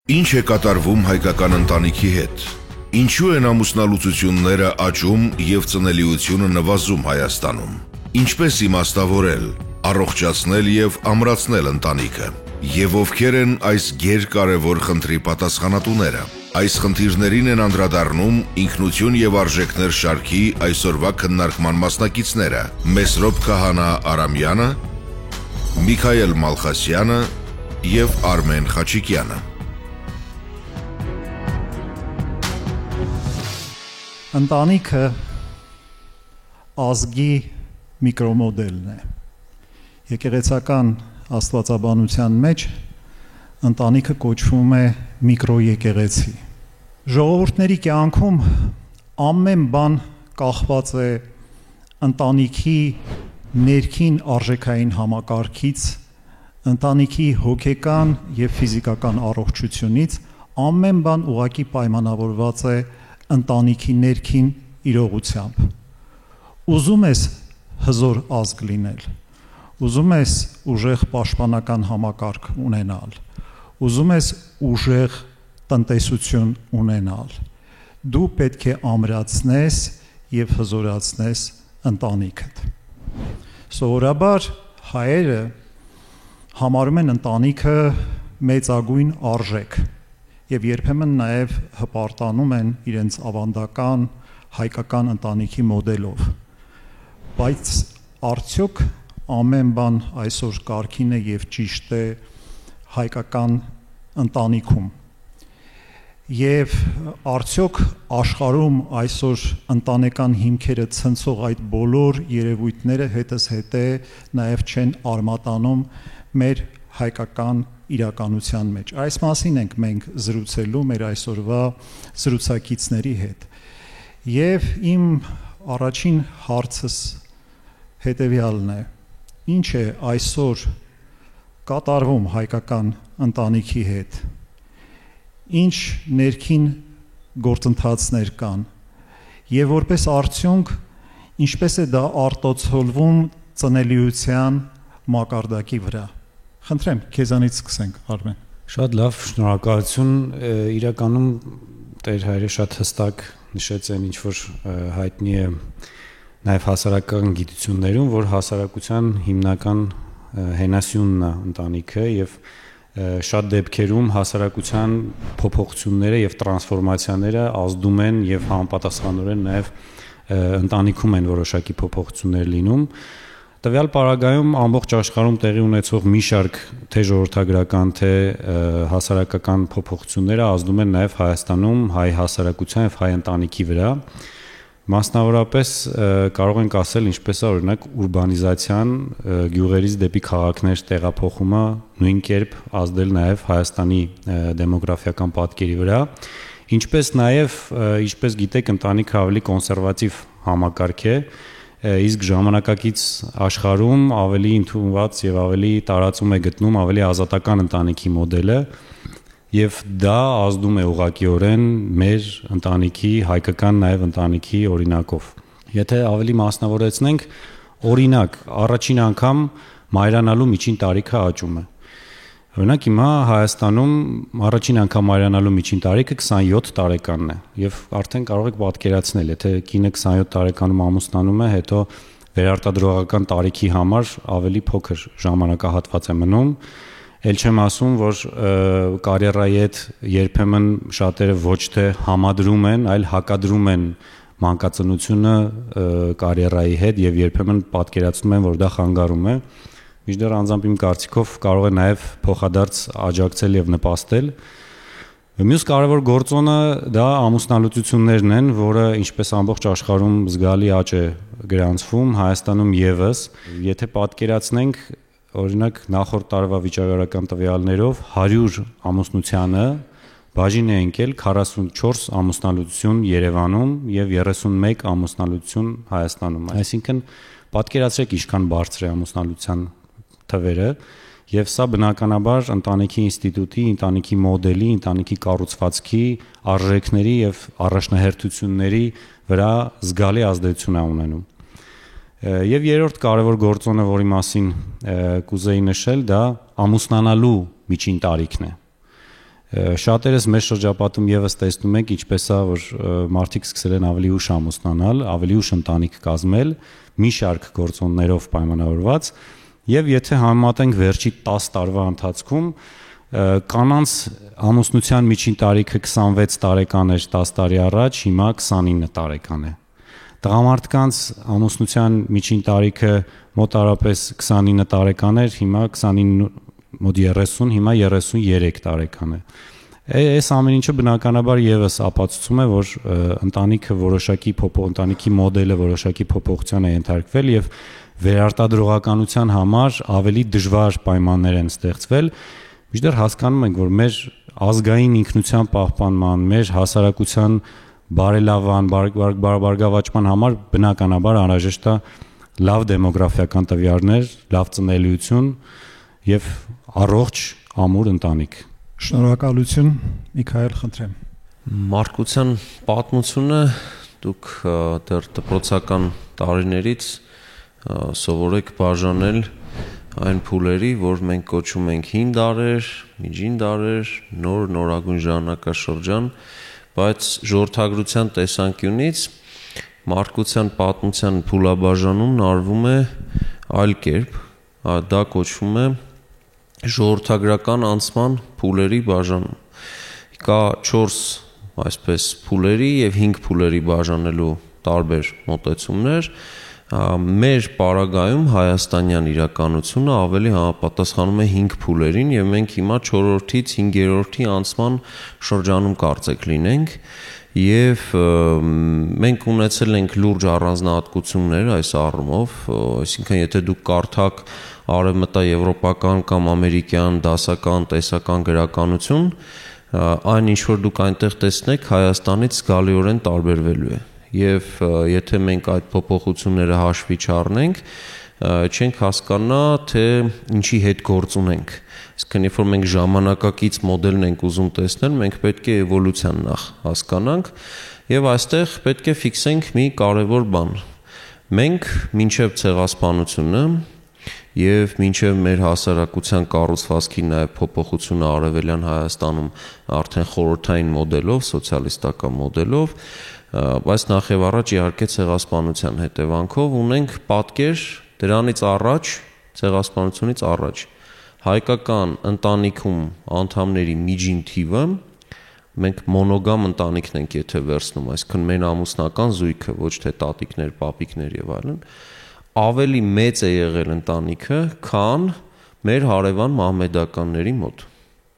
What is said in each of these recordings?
Ինչ է կատարվում հայկական ընտանիքի հետ։ Ինչու են ամուսնալուծությունները աճում եւ ծնելիությունը նվազում Հայաստանում։ Ինչպես իմաստավորել, առողջացնել եւ ամրացնել ընտանիքը։ Եվ ովքեր են այս գերկարևոր խնդրի պատասխանատուները։ Այս խնդիրներին են անդրադառնում ինքնություն եւ արժեքներ շարքի այսօրվա քննարկման մասնակիցները՝ Մեսրոպ Քահանա Արամյանը, Միքայել Մալխասյանը եւ Արմեն Խաչիկյանը։ Ընտանիքը ազգի միկրոմոդելն է։ Եկեղեցական աստվածաբանության մեջ ընտանիքը կոչվում է միկրոեկեղեցի։ Ժողովուրդների կյանքում ամեն բան կախված է ընտանիքի ներքին արժեքային համակարգից, ընտանիքի հոգեկան եւ ֆիզիկական առողջությունից, ամեն բան ուղղակի պայմանավորված է ընտանիքի ներքին իրողությամբ։ Ուզում ես հզոր ազգ լինել, ուզում ես ուժեղ պաշտպանական համակարգ ունենալ, ուզում ես ուժեղ տնտեսություն ունենալ, դու պետք է ամրացնես եւ հզորացնես ընտանիքդ։ Սովորաբար հայերը համարում են ընտանիքը մեծագույն արժեք եւ երբեմն նաեւ հպարտանում են իրենց ավանդական հայկական ընտանիքի մոդելով։ Բայց արդյոք ամեն բան այսօր կարգին է եւ ճիշտ է հայկական ընտանիքում։ Եվ արդյոք աշխարհում այսօր ընտանեկան հիմքերը ցնցող այդ բոլոր երևույթները հետս հետե նաեւ չեն արմատանում մեր հայկական իրականության մեջ։ Այս մասին ենք մենք զրուցելու մեր այսօրվա զրուցակիցների հետ։ Եվ իմ առաջին հարցս հետևյալն է. ինչ է այսօր կատարվում հայկական ընտանիքի հետ, ինչ ներքին գործընթացներ կան եւ որպես արդյունք ինչպես է դա արտացոլվում ծնելիության մակարդակի վրա։ Խնդրեմ, քեզանից սկսենք, Արմեն։ Շատ լավ, շնորհակալություն։ Իրականում Տեր հայրը շատ հստակ նշեց այն, ինչ որ հայտնի է նաև հասարակական գիտություններում, որ հասարակության հիմնական հենասյունն է ընտանիքը եւ շատ դեպքերում հասարակության փոփոխությունները եւ տրանսֆորմացիաները ազդում են եւ համապատասխանորեն նաև ընտանիքում են որոշակի փոփոխություններ լինում։ Տվյալ պարագայում ամբողջ աշխարհում տեղի ունեցող մի շարք թե ժողովրդագրական, թե հասարակական փոփոխությունները ազդում են նաև Հայաստանում հայ հասարակության եւ հայ ընտանիքի վրա։ Մասնավորապես կարող ենք ասել, ինչպես է օրինակ ուրբանիզացիան, գյուղերից դեպի քաղաքներ տեղափոխումը նույն կերպ ազդել նաև Հայաստանի դեմոգրաֆիական պատկերի վրա, ինչպես նաև, ինչպես գիտեք, ընտանիքը ավելի կոնսերվատիվ համակարգ է, իսկ ժամանակակից աշխարհում ավելի ընդունված եւ ավելի տարածում է գտնում ավելի ազատական ընտանիքի մոդելը եւ դա ազդում է ուղղակիորեն մեր ընտանիքի, հայկական նաեւ ընտանիքի օրինակով։ Եթե ավելի մասնավորեցնենք, օրինակ, առաջին անգամ մայրանալու միջին տարիքը աճում է։ Օրինակ հիմա Հայաստանում առաջին անգամ մայրանալու միջին տարիքը 27 տարեկանն է եւ արդեն կարող եք պատկերացնել, եթե կինը 27 տարեկանում ամուսնանում է, հետո վերարտադրողական տարիքի համար ավելի փոքր ժամանակահատված է մնում, ել չեմ ասում, որ կարիերայի հետ երբեմն շատերը ոչ թե համադրում են, այլ հակադրում են մանկածնությունը կարիերայի հետ եւ երբեմն պատկերացնում են, որ դա խանգարում է։ Մինչդեռ անձամբ իմ կարծիքով կարող է նաև փոխադարձ աջակցել եւ նպաստել։ Մյուս կարևոր գործոնը դա ամուսնալուծություններն են, որը ինչպես ամբողջ աշխարհում զգալի աճ է գրանցվում, Հայաստանում եւս։ Եթե պատկերացնենք, օրինակ նախորդ տարվա վիճակագրական տվյալներով 100 ամուսնությանը բաժին է ընկել 44 ամուսնալուծություն Երևանում եւ 31 ամուսնալուծություն Հայաստանում։ Այսինքն պատկերացրեք ինչքան բարձր է ամուսնալուծության թվերը եւ սա բնականաբար ընտանիքի ինստիտուտի, ընտանիքի մոդելի, ընտանիքի կառուցվածքի, արժեքների եւ առաջնահերթությունների վրա զգալի ազդեցություն է ունենում։ Եվ երրորդ կարևոր գործոնը, որի մասին կուզեի նշել, դա ամուսնանալու միջին տարիքն է։ Շատերս մեր շրջապատում եւս տեսնում ենք ինչպես է որ մարդիկ սկսել են ավելի ուշ ամուսնանալ, ավելի ուշ ընտանիք կազմել, մի շարք գործոններով պայմանավորված, եւ եթե համեմատենք վերջի 10 տարվա ընթացքում կանանց ամուսնության միջին տարիքը 26 տարեկան էր 10 տարի առաջ, հիմա 29 տարեկան է։ Տղամարդկանց ամուսնության միջին տարիքը մոտարապես 29 տարեկան էր, հիմա 29 մոտ 30, հիմա 33 տարեկան է։ Այս ամեն ինչը բնականաբար եւս ապացուցում է, որ ընտանիքի մոդելը որոշակի փոփոխության է ենթարկվել եւ վերարտադրողականության համար ավելի դժվար պայմաններ են ստեղծվել։ Մինչդեռ հասկանում ենք, որ մեր ազգային ինքնության պահպանման, մեր հասարակության բարելավման, բարգավաճման համար բնականաբար անհրաժեշտ է լավ դեմոգրաֆիական տվյալներ, լավ ծնելիություն եւ առողջ ամուր ընտանիք։ Շնորհակալություն, Միքայել, խնդրեմ։ Մարդկության պատմությունը դուք դեռ դպրոցական տարիներից սովորեք բաժանել այն փուլերի, որ մենք կոչում ենք հին դարեր, միջին դարեր, նորագույն ժամանակաշրջան, բայց ժողովրդագրության տեսանկյունից մարդկության պատմության փուլաբաժանումն արվում է այլ կերպ, դա կոչվում է ժողովրդագրական անցման փուլերի բաժանում։ Կա 4 այսպես փուլերի եւ 5 փուլերի բաժանելու տարբեր մոտեցումներ։ Մեր պարագայում հայաստանյան իրականությունը ավելի համապատասխանում է 5 փուլերին եւ մենք հիմա 4-ից 5-րդի անցման շրջանում կարծեք լինենք եւ մենք ունեցել ենք լուրջ առանձնահատկություններ այս առումով, այսինքն եթե դուք կարդաք արևմտաեվրոպական կամ ամերիկյան դասական տեսական գրականություն, այն ինչ որ դուք այնտեղ տեսնեք Հայաստանից զգալիորեն տարբերվելու է եւ եթե մենք այդ փոփոխությունները հաշվի չառնենք, չենք հասկանա թե ինչի հետ գործ ունենք։ Այսինքն երբ որ մենք ժամանակակից մոդելն ենք ուզում տեսնել, մենք պետք է էվոլյուցիան նախ հասկանանք եւ այստեղ պետք է ֆիքսենք մի կարեւոր բան։ Մենք մինչեւ ցեղասպանությունը եւ մինչեւ մեր հասարակության կառուցվածքի նաեւ փոփոխությունը արևելյան Հայաստանում արդեն խորհրդային մոդելով, սոցիալիստական մոդելով, բայց նախ եւ առաջ իհարկե ցեղասպանության հետևանքով ունենք պատկեր դրանից առաջ, ցեղասպանությունից առաջ հայկական ընտանիքում անդամների միջին թիվը մենք մոնոգամ ընտանիքն ենք եթե վերցնում, այսինքն մեն ամուսնական զույգը, ոչ թե տատիկներ, պապիկներ եւ այլն, ավելի մեծ է եղել ընտանիքը, քան մեր հարևան մահմեդականների մոտ։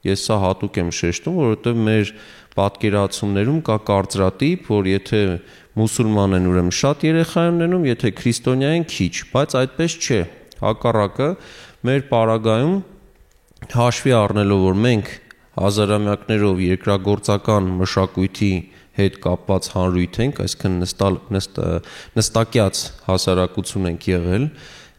Ես սա հատուկ եմ շեշտում, որովհետեւ մեր պատկերացումներում կա կարծրատիպ, որ եթե մուսուլման են, ուրեմն շատ երեխա են ունենում, եթե քրիստոնյա են քիչ, բայց այդպես չէ։ Հակառակը մեր պարագայում հաշվի առնելով, որ մենք հազարամյակներով երկրագործական մշակույթի հետ կապված հանրույթ ենք, այսինքն նստակյաց հասարակություն ենք եղել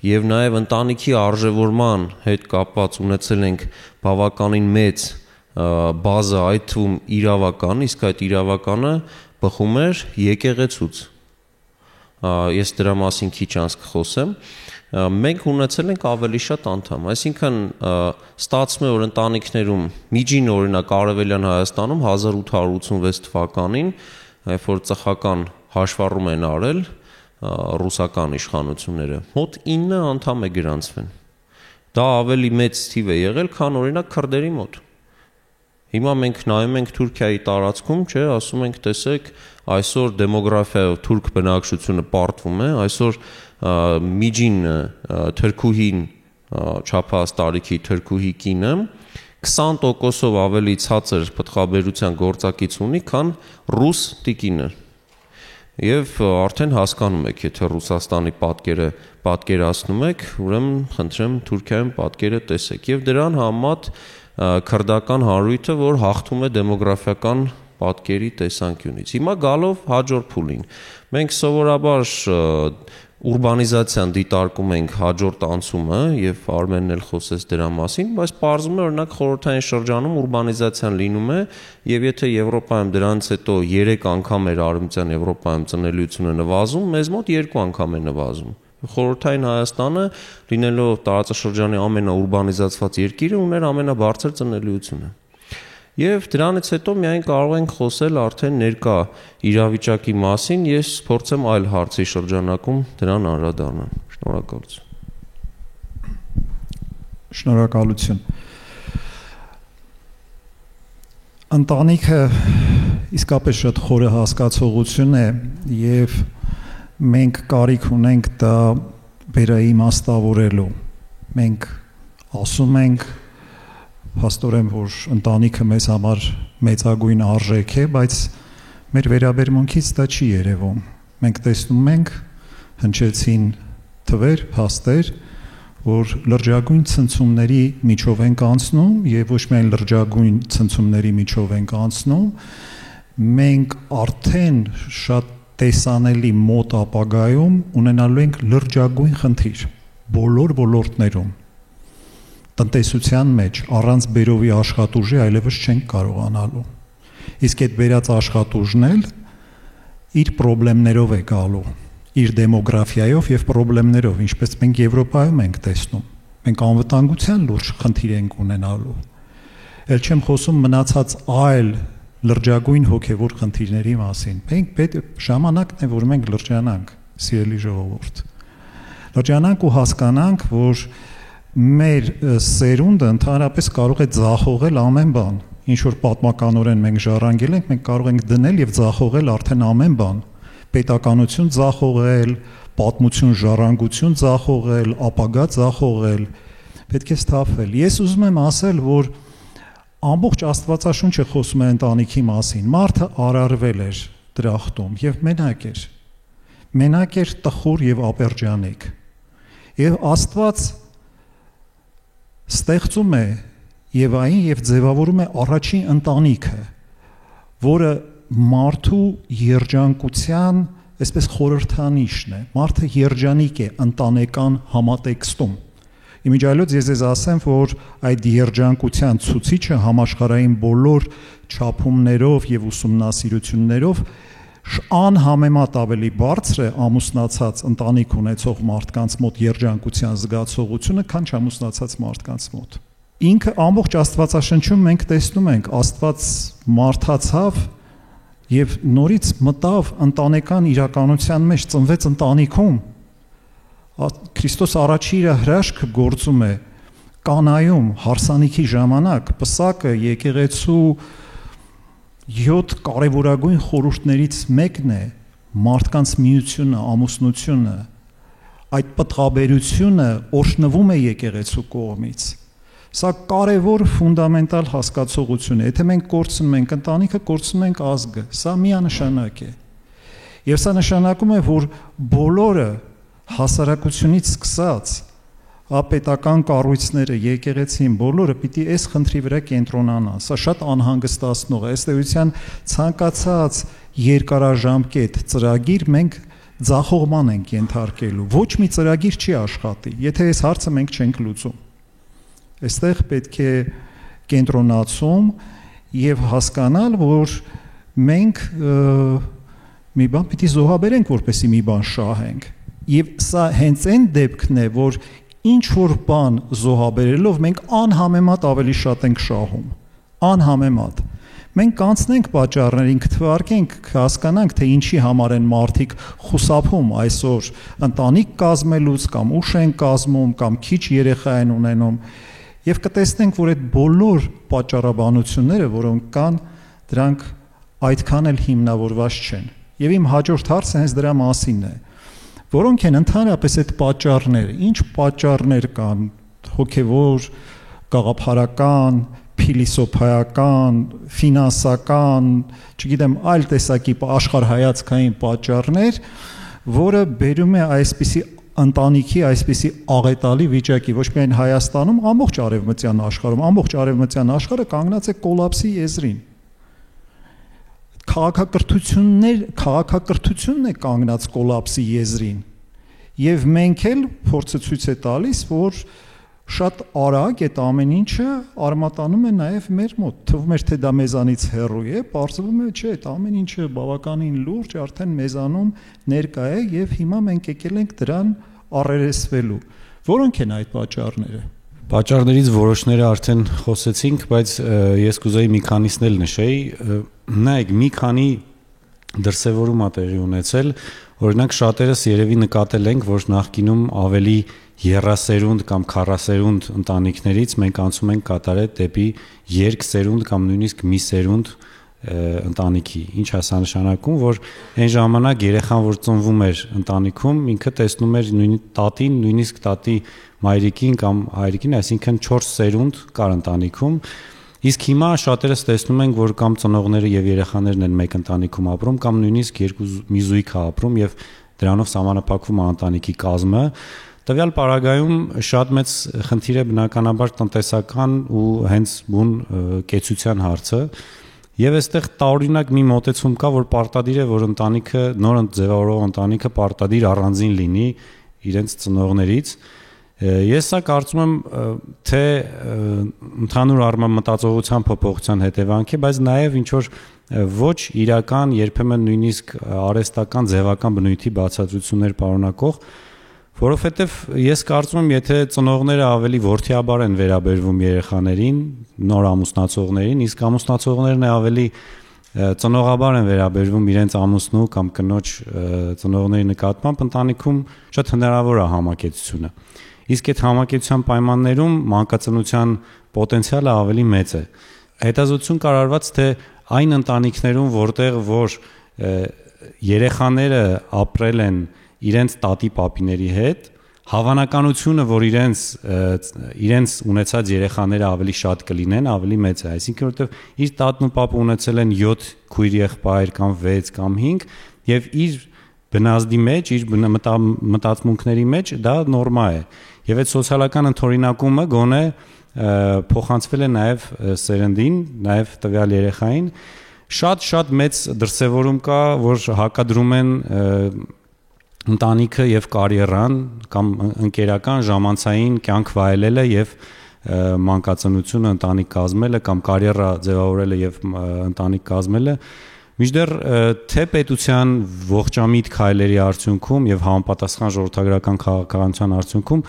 եւ նաեւ ընտանիքի արժեվորման հետ կապված ունեցել ենք բավականին մեծ բազա, այդ թվում իրավական, իսկ այդ իրավականը բխում էր եկեղեցուց։ Ես դրա մասին քիչ անց կխոսեմ։ Մենք ունեցել ենք ավելի շատ անդամ, այսինքն ստացվում է որ ընտանիքներում միջին օրինակ արևելյան Հայաստանում 1886 թվականին, երբ որ ծխական հաշվառում են արել ռուսական իշխանությունները, մոտ 9 անդամ է գրանցվել։ Դա ավելի մեծ թիվ է եղել, քան օրինակ քրդերի մոտ։ Հիմա մենք նայում ենք Թուրքիայի տարածքում, չէ, ասում ենք, տեսեք, այսօր դեմոգրաֆիայով թուրք բնակչությունը պարտվում է, այսօր միջին թրքուհին չափահաս տարիքի թրքուհի կինը 20%-ով ավելի ցածր պտղաբերության գործակից ունի, քան ռուս տիկինը։ Եվ արդեն հասկանում եք, եթե Ռուսաստանի պատկերը պատկերացնում եք, ուրեմն խնդրեմ Թուրքիայում պատկերը տեսեք։ Եվ դրան համեմատ քրդական հանրույթը, որ հաղթում է դեմոգրաֆիական պատկերի տեսանկյունից։ Հիմա գալով հաջորդ փուլին։ Մենք սովորաբար ուրբանիզացիան դիտարկում ենք հաջորդ անցումը եւ Արմենն էլ խոսեց դրա մասին, բայց պարզվում է օրինակ խորհրդային շրջանում ուրբանիզացիան լինում է եւ եթե Եվրոպայում դրանից հետո 3 անգամ էր արևմտյան Եվրոպայում ծնելիությունը նվազում, մեզ մոտ 2 անգամ է նվազում։ Խորհրդային Հայաստանը լինելով տարածաշրջանի ամենաուրբանիզացված երկիրը ուներ ամենաբարձր ծնելիությունը։ Եվ դրանից հետո միայն կարող ենք խոսել արդեն ներկա իրավիճակի մասին, ես փորձեմ այլ հարցի շրջանակում դրան անդրադառնալ։ Շնորհակալություն։ Շնորհակալություն։ Ընտանիքը իսկապես շատ խորը հասկացողություն է եւ մենք կարիք ունենք դա վերաիմաստավորելու։ Մենք ասում ենք փաստորեն, որ ընտանիքը մեզ համար մեծագույն արժեք է, բայց մեր վերաբերմունքից դա չի երևում։ Մենք տեսնում ենք հնչեցին թվեր, փաստեր, որ լրջագույն ցնցումների միջով ենք անցնում եւ ոչ միայն լրջագույն ցնցումների միջով ենք անցնում, մենք արդեն շատ տեսանելի մոտ ապագայում ունենալու ենք լրջագույն խնդիր բոլոր ոլորտներում։ Տնտեսության մեջ առանց բերովի աշխատուժի այլևս չենք կարողանալու։ Իսկ այդ բերած աշխատուժն էլ իր խնդիրներով է գալու, իր դեմոգրաֆիայով եւ խնդիրներով, ինչպես մենք Եվրոպայում ենք տեսնում։ Մենք անվտանգության լուրջ խնդիր ենք ունենալու։ Էլ չեմ խոսում մնացած այլ լրջագույն հոգեվոր խնդիրների մասին։ Մենք պետք ժամանակն է, որ մենք լրջանանք, սիրելի ժողովուրդ։ Լրջանանք ու հասկանանք, որ մեր սերունդը ընդհանրապես կարող է ձախողել ամեն բան։ Ինչ որ պատմականորեն մենք ժառանգել ենք, մենք կարող ենք դնել եւ ձախողել արդեն ամեն բան։ Պետականություն ձախողել, պատմություն, ժառանգություն ձախողել, ապագա ձախողել, պետք է սթափվել։ Ես ուզում եմ ասել, որ ամբողջ Աստվածաշունչը խոսում է ընտանիքի մասին։ Մարդը արարվել էր դրախտում եւ մենակ էր։ Մենակ էր, տխուր եւ ապերջանիկ։ Եվ Աստված ստեղծում է Եվային եւ ձևավորում է առաջին ընտանիքը, որը մարդու երջանկության, այսպես խորհրդանիշն է։ Մարդը երջանիկ է ընտանեկան համատեքստում։ Իմիջիայլոց ես ասեմ, որ այդ երջանկության ցուցիչը համաշխարհային բոլոր չափումներով եւ ուսումնասիրություններով անհամեմատ ավելի բարձր է ամուսնացած ընտանիք ունեցող մարդկանց մոտ երջանկության զգացողությունը, քան չամուսնացած մարդկանց մոտ։ Ինքը ամբողջ Աստվածաշնչում մենք տեսնում ենք, Աստված մարդացավ եւ նորից մտավ ընտանեկան իրականության մեջ, ծնվեց ընտանիքում։ Քրիստոս առաջի իր հրաշքը գործում է Կանայում հարսանիքի ժամանակ, Պսակը եկեղեցու 7 կարևորագույն խորհուրդներից մեկն է մարդկանց միությունը, ամուսնությունը, այդ պտղաբերությունը օրհնվում է եկեղեցու կողմից։ Սա կարևոր ֆունդամենտալ հասկացողություն է։ Եթե մենք կորցնում ենք ընտանիքը, կորցնում ենք ազգը։ Սա միանշանակ է։ Եվ սա նշանակում է, որ բոլորը հասարակությունից սկսած պետական կառույցները, եկեղեցին, բոլորը պիտի այս խնդրի վրա կենտրոնանան։ Սա շատ անհանգստացնող է։ Ըստ էության ցանկացած երկարաժամկետ ծրագիր մենք ձախողման ենք ենթարկելու։ Ոչ մի ծրագիր չի աշխատի, եթե այս հարցը մենք չենք լուծում։ Այստեղ պետք է կենտրոնացում եւ հասկանալ, որ մենք մի բան պիտի զոհաբերենք, որպեսզի մի բան շահենք։ Եվ սա հենց այն դեպքն է, որ ինչ որ բան զոհաբերելով մենք անհամեմատ ավելի շատ ենք շահում, անհամեմատ։ Մենք կանցնենք պատճառներին, կթվարկենք, հասկանանք, թե ինչի համար են մարդիկ խուսափում այսօր ընտանիք կազմելուց կամ ուշ են կազմում կամ քիչ երեխա են ունենում, եւ կտեսնենք, որ այդ բոլոր պատճառաբանությունները, որոնք կան, դրանք այդքան էլ հիմնավորված չեն։ Եվ իմ հաջորդ հարցը հենց դրա մասինն է։ Որոնք են ընդհանրապես այդ պատճառները, ինչ պատճառներ կան, հոգևոր, գաղափարական, փիլիսոփայական, ֆինանսական, չգիտեմ, այլ տեսակի աշխարհայացքային պատճառներ, որը բերում է այսպիսի ընտանիքի այսպիսի աղետալի վիճակի, ոչ միայն Հայաստանում, ամբողջ արևմտյան աշխարհում, ամբողջ արևմտյան աշխարհը կանգնած է կոլապսի եզրին։ Քաղաքակրթությունն է կանգնած կոլապսի եզրին։ Եվ մենք էլ փորձը ցույց է տալիս, որ շատ արագ այդ ամեն ինչը արմատանում է նաև մեր մոտ։ Թվում էր, թե դա մեզանից հեռու է, պարզվում է, չէ, այդ ամեն ինչը բավականին լուրջ արդեն մեզանում ներկա է եւ հիմա մենք եկել ենք դրան առերեսվելու։ Որոնք են այդ պատճառները։ Պատճառներից որոշները արդեն խոսեցինք, բայց ես կուզեի մի քանիսն էլ նշեի, նայեք, մի քանի դրսևորում է տեղի ունեցել, օրինակ շատերս երևի նկատել ենք, որ նախկինում ավելի երասերունդ կամ քառասերունդ ընտանիքներից մենք անցում ենք կատարել դեպի երկսերունդ կամ նույնիսկ մի սերունդ ընտանիքի, ինչ ասա նշանակում, որ այն ժամանակ երեխան, որ ծնվում էր ընտանիքում, ինքը տեսնում էր տատին, նույնիսկ տատի մայրիկին կամ հայրիկին, այսինքն 4 սերունդ կար ընտանիքում, իսկ հիմա շատերս տեսնում ենք, որ կամ ծնողները եւ երեխաներն են մեկ ընտանիքում ապրում, կամ նույնիսկ մի զույգ է ապրում եւ դրանով սահմանափակվում է ընտանիքի կազմը։ Տվյալ պարագայում շատ մեծ խնդիր է բնականաբար տնտեսական ու հենց բուն կեցության հարցը։ Եվ այստեղ տարօրինակ մի մոտեցում կա, որ պարտադիր է, որ ընտանիքը, նոր ձևավորող ընտանիքը պարտադիր առանձին լինի իրենց ծնողներից։ Ես սա կարծում եմ, թե ընդհանուր առմամբ մտածողության փոփոխության հետևանք է, բայց նաև ինչ որ ոչ իրական, երբեմն նույնիսկ արհեստական ձևական բնույթի բացատրություններ պարունակող, որովհետև ես կարծում եմ, եթե ծնողները ավելի որդիաբար են վերաբերվում երեխաներին, նոր ամուսնացողներին, իսկ ամուսնացողներն ավելի ծնողաբար են վերաբերվում իրենց ամուսնու կամ կնոջ ծնողների նկատմամբ, ընտանիքում շատ հնարավոր է համակեցությունը։ Իսկ այդ համակեցության պայմաններում մանկածնության պոտենցիալը ավելի մեծ է։ Հետազոտություն կար արված, թե այն ընտանիքներում, որտեղ որ երեխաները ապրել են իրենց տատի պապիների հետ, հավանականությունը, որ իրենց ունեցած երեխաները ավելի շատ կլինեն, ավելի մեծ է, այսինքն որովհետև իր տատն ու պապը ունեցել են 7 քույր եղբայր կամ 6 կամ 5 եւ իր բնազդի մեջ, իր մտածմունքների մեջ դա նորմա է։ Եվ այդ սոցիալական ընթորինակումը գոնե փոխանցվել է նաեւ սերնդին, նաեւ տվյալ երեխային։ Շատ մեծ դրսևորում կա, որ հակադրում են ընտանիքը եւ կարիերան կամ ընկերական ժամանցային կյանք վայելելը եւ մանկածնությունը ընտանիք կազմելը կամ կարիերա ձևավորելը եւ ընտանիք կազմելը, մինչդեռ թե պետության ողջամիտ քայլերի արդյունքում եւ համապատասխան ժողովրդագրական քաղաքականության արդյունքում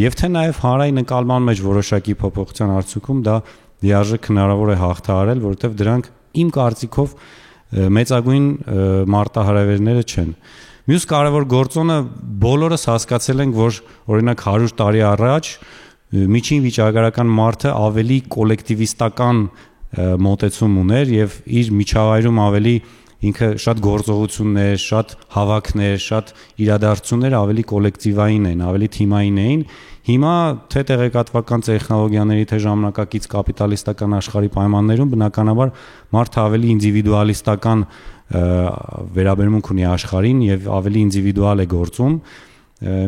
եւ թե նաեւ հանրային ընկալման մեջ որոշակի փոփոխության արդյունքում դա լիարժեք հնարավոր է հաղթահարել, որովհետեւ դրանք իմ կարծիքով մեծագույն մարտահրավերները չեն։ Մյուս կարևոր գործոնը բոլորս հասկացել ենք, որ օրինակ 100 տարի առաջ միջին վիճակագրական մարդը ավելի կոլեկտիվիստական մոտեցում ուներ եւ իր միջավայրում ավելի ինքը շատ գործողություններ, շատ հավաքներ, շատ իրադարձություններ ավելի կոլեկտիվային են, ավելի թիմային էին։ Հիմա թե տեղեկատվական տեխնոլոգիաների, թե ժամանակակից կապիտալիստական աշխարհի պայմաններում բնականաբար մարդը ավելի ինդիվիդուալիստական վերաբերմունք ունի աշխարհին եւ ավելի ինդիվիդուալ է գործում։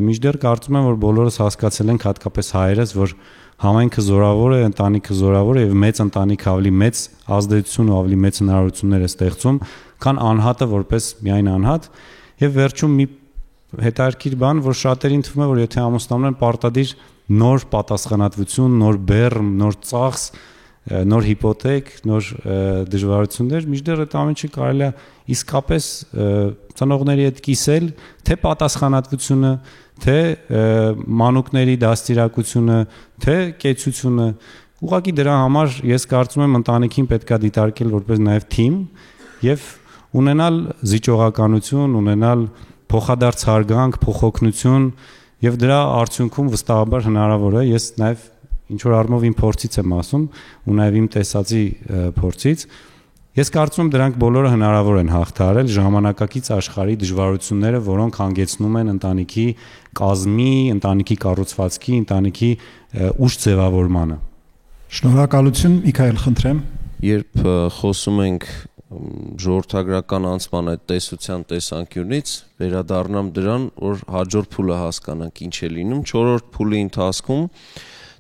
Մինչդեռ կարծում եմ, որ բոլորս հասկացել ենք, հատկապես հայերս, որ համայնքը զորավոր է, ընտանիքը զորավոր է եւ մեծ ընտանիքը ավելի մեծ ազդեցություն ու ավելի մեծ հնարավորություններ է ստեղծում, քան անհատը որպես միայն անհատ։ Եվ վերջում մի հետաքրքիր բան, որ շատերին թվում է, որ եթե ամուսնանան պարտադիր նոր պատասխանատվություն, նոր բեռ, նոր ծախս, նոր հիպոթեկ, նոր դժվարություններ, մինչդեռ այդ ամենը կարելի է իսկապես ծնողների հետ կիսել, թե պատասխանատվությունը, թե մանուկների դաստիարակությունը, թե կեցությունը։ Ուղղակի դրա համար ես կարծում եմ ընտանիքին պետք է դիտարկել որպես նաև թիմ եւ ունենալ զիջողականություն, ունենալ փոխադարձ հարգանք, փոխօգնություն եւ դրա արդյունքում վստահաբար հնարավոր է, ես նաև ինչ որ առումով իմ փորձից եմ ասում ու նաև իմ տեսածի փորձից, ես կարծում եմ դրանք բոլորը հնարավոր են հաղթահարել ժամանակակից աշխարհի դժվարությունները, որոնք հանգեցնում են ընտանիքի կազմի, ընտանիքի կառուցվածքի, ընտանիքի ուշ ձևավորմանը։ Շնորհակալություն, Միքայել, խնդրեմ։ Երբ խոսում ենք ժողովրդագրական անցման այդ տեսության տեսանկյունից, վերադառնամ դրան, որ հաջորդ փուլը հասկանանք ինչ է լինում, 4-րդ փուլի ընթացքում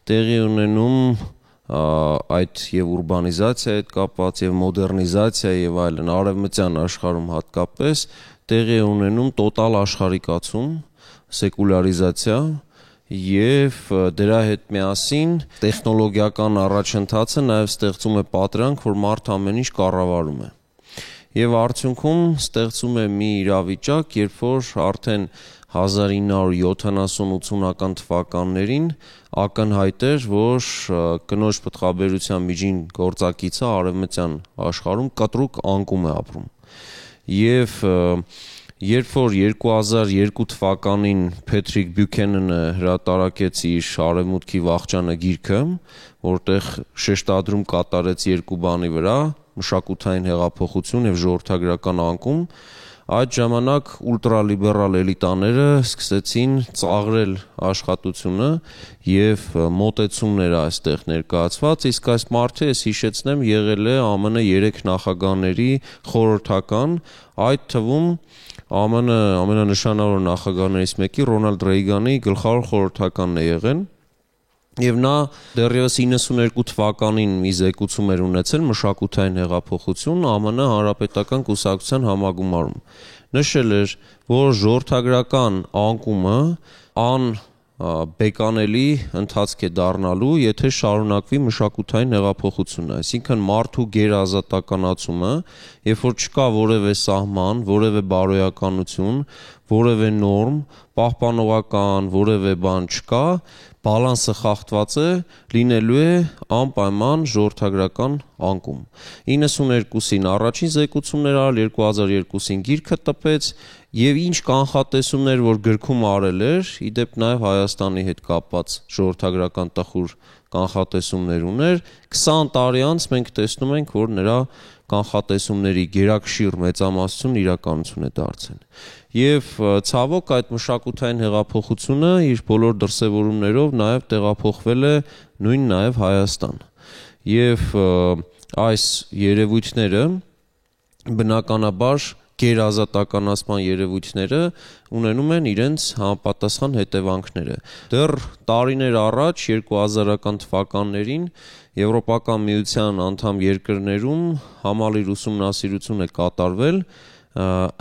տեղի ունենում այդ եւ ուրբանիզացիա հետ կապված եւ մոդեռնիզացիա եւ այլն արևմտյան աշխարհում հատկապես տեղի ունենում տոտալ աշխարհիկացում, սեկուլարիզացիա եւ դրա հետ միասին տեխնոլոգիական առաջընթացը նաեւ ստեղծում է պատրանք, որ մարդը ամեն ինչ կառավարում է։ Եվ արդյունքում ստեղծում է մի իրավիճակ, երբ որ արդեն 1970-80-ական թվականներին ակնհայտ էր, որ կնոջ պտղաբերության միջին գործակիցը արևմտյան աշխարհում կտրուկ անկում է ապրում։ Եվ երբ որ 2002 թվականին Փեթրիկ Բյուքենենը հրատարակեց իր Արևմուտքի վախճանը գիրքը, որտեղ շեշտադրում կատարեց երկու բանի վրա՝ մշակութային հեղափոխություն եւ ժողովրդագրական անկում, այդ ժամանակ ուլտրալիբերալ էլիտաները սկսեցին ծաղրել աշխատությունը եւ մոտեցումներ այստեղ ներկայացված, իսկ այս մարդը, ես հիշեցնեմ, եղել է ԱՄՆ 3 նախագահների խորհրդական, այդ թվում ԱՄՆ ամենանշանավոր նախագահներից մեկի Ռոնալդ Ռեյգանի գլխավոր խորհրդականն է եղել, եւ նա դեռևս 92 թվականին մի զեկուցում էր ունեցել մշակութային հեղափոխություն ԱՄՆ Հանրապետական կուսակցության համագումարում։ Նշել էր, որ ժողովրդագրական անկումը բեկանելի ընթացք է դառնալու, եթե շարունակվի մշակութային հեղափոխությունը, այսինքն մարդու գերազատականացումը, երբ որ չկա որևէ սահման, որևէ բարոյականություն, որևէ նորմ, պահպանողական որևէ բան չկա, բալանսը խախտված է, լինելու է անպայման ժողովրդագրական անկում։ 92-ին առաջին զեկուցումներ արել, 2002-ին գիրքը տպեց եւ ինչ կանխատեսումներ որ գրքում արել էր, իդեպ նաեւ Հայաստանի հետ կապված ժողովրդագրական տխուր կանխատեսումներ ուներ, 20 տարի անց մենք տեսնում ենք, որ նրա կանխատեսումների գերակշիռ մեծամասնությունն իրականություն է դարձել։ Եվ ցավոք այդ մշակութային հեղափոխությունը իր բոլոր դրսևորումներով նաև տեղափոխվել է նույն նաև Հայաստան։ Եվ այս երևույթները բնականաբար գերազատականացման երևույթները ունենում են իրենց համապատասխան հետևանքները։ Դեռ տարիներ առաջ 2000-ական թվականներին Եվրոպական միության անդամ երկրներում համալիր ուսումնասիրություն է կատարվել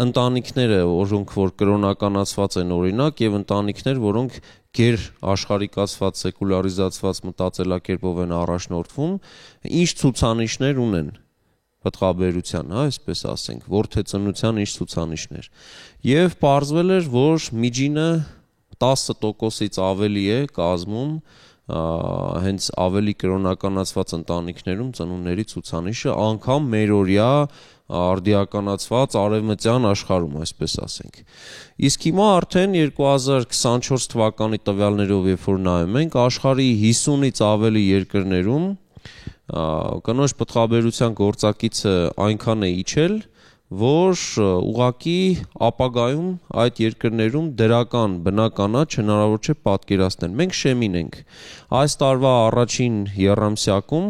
ընտանիքները, որոնք որ կրոնականացված են օրինակ, եւ ընտանիքներ, որոնք գեր աշխարհիկացված, սեկուլարիզացված մտածելակերպով են առաջնորդվում, ինչ ցուցանիշներ ունեն պտղաբերության, այսպես ասենք, որդեծնության ինչ ցուցանիշներ։ Եվ պարզվել էր, որ միջինը 10%-ից ավելի է կազմում հենց ավելի կրոնականացված ընտանիքներում ծնունդների ցուցանիշը, անգամ մերօրյա արդիականացված արևմտյան աշխարհում, այսպես ասենք։ Իսկ հիմա արդեն 2024 թվականի տվյալներով, երբ որ նայում ենք, աշխարհի 50-ից ավելի երկրներում կնոջ պտղաբերության գործակիցը այնքան է իջել, որ ուղղակի ապագայում այդ երկրներում դրական բնականաչ հնարավոր չէ պատկերացնել։ Մենք շեմին ենք։ Այս տարվա առաջին եռամսյակում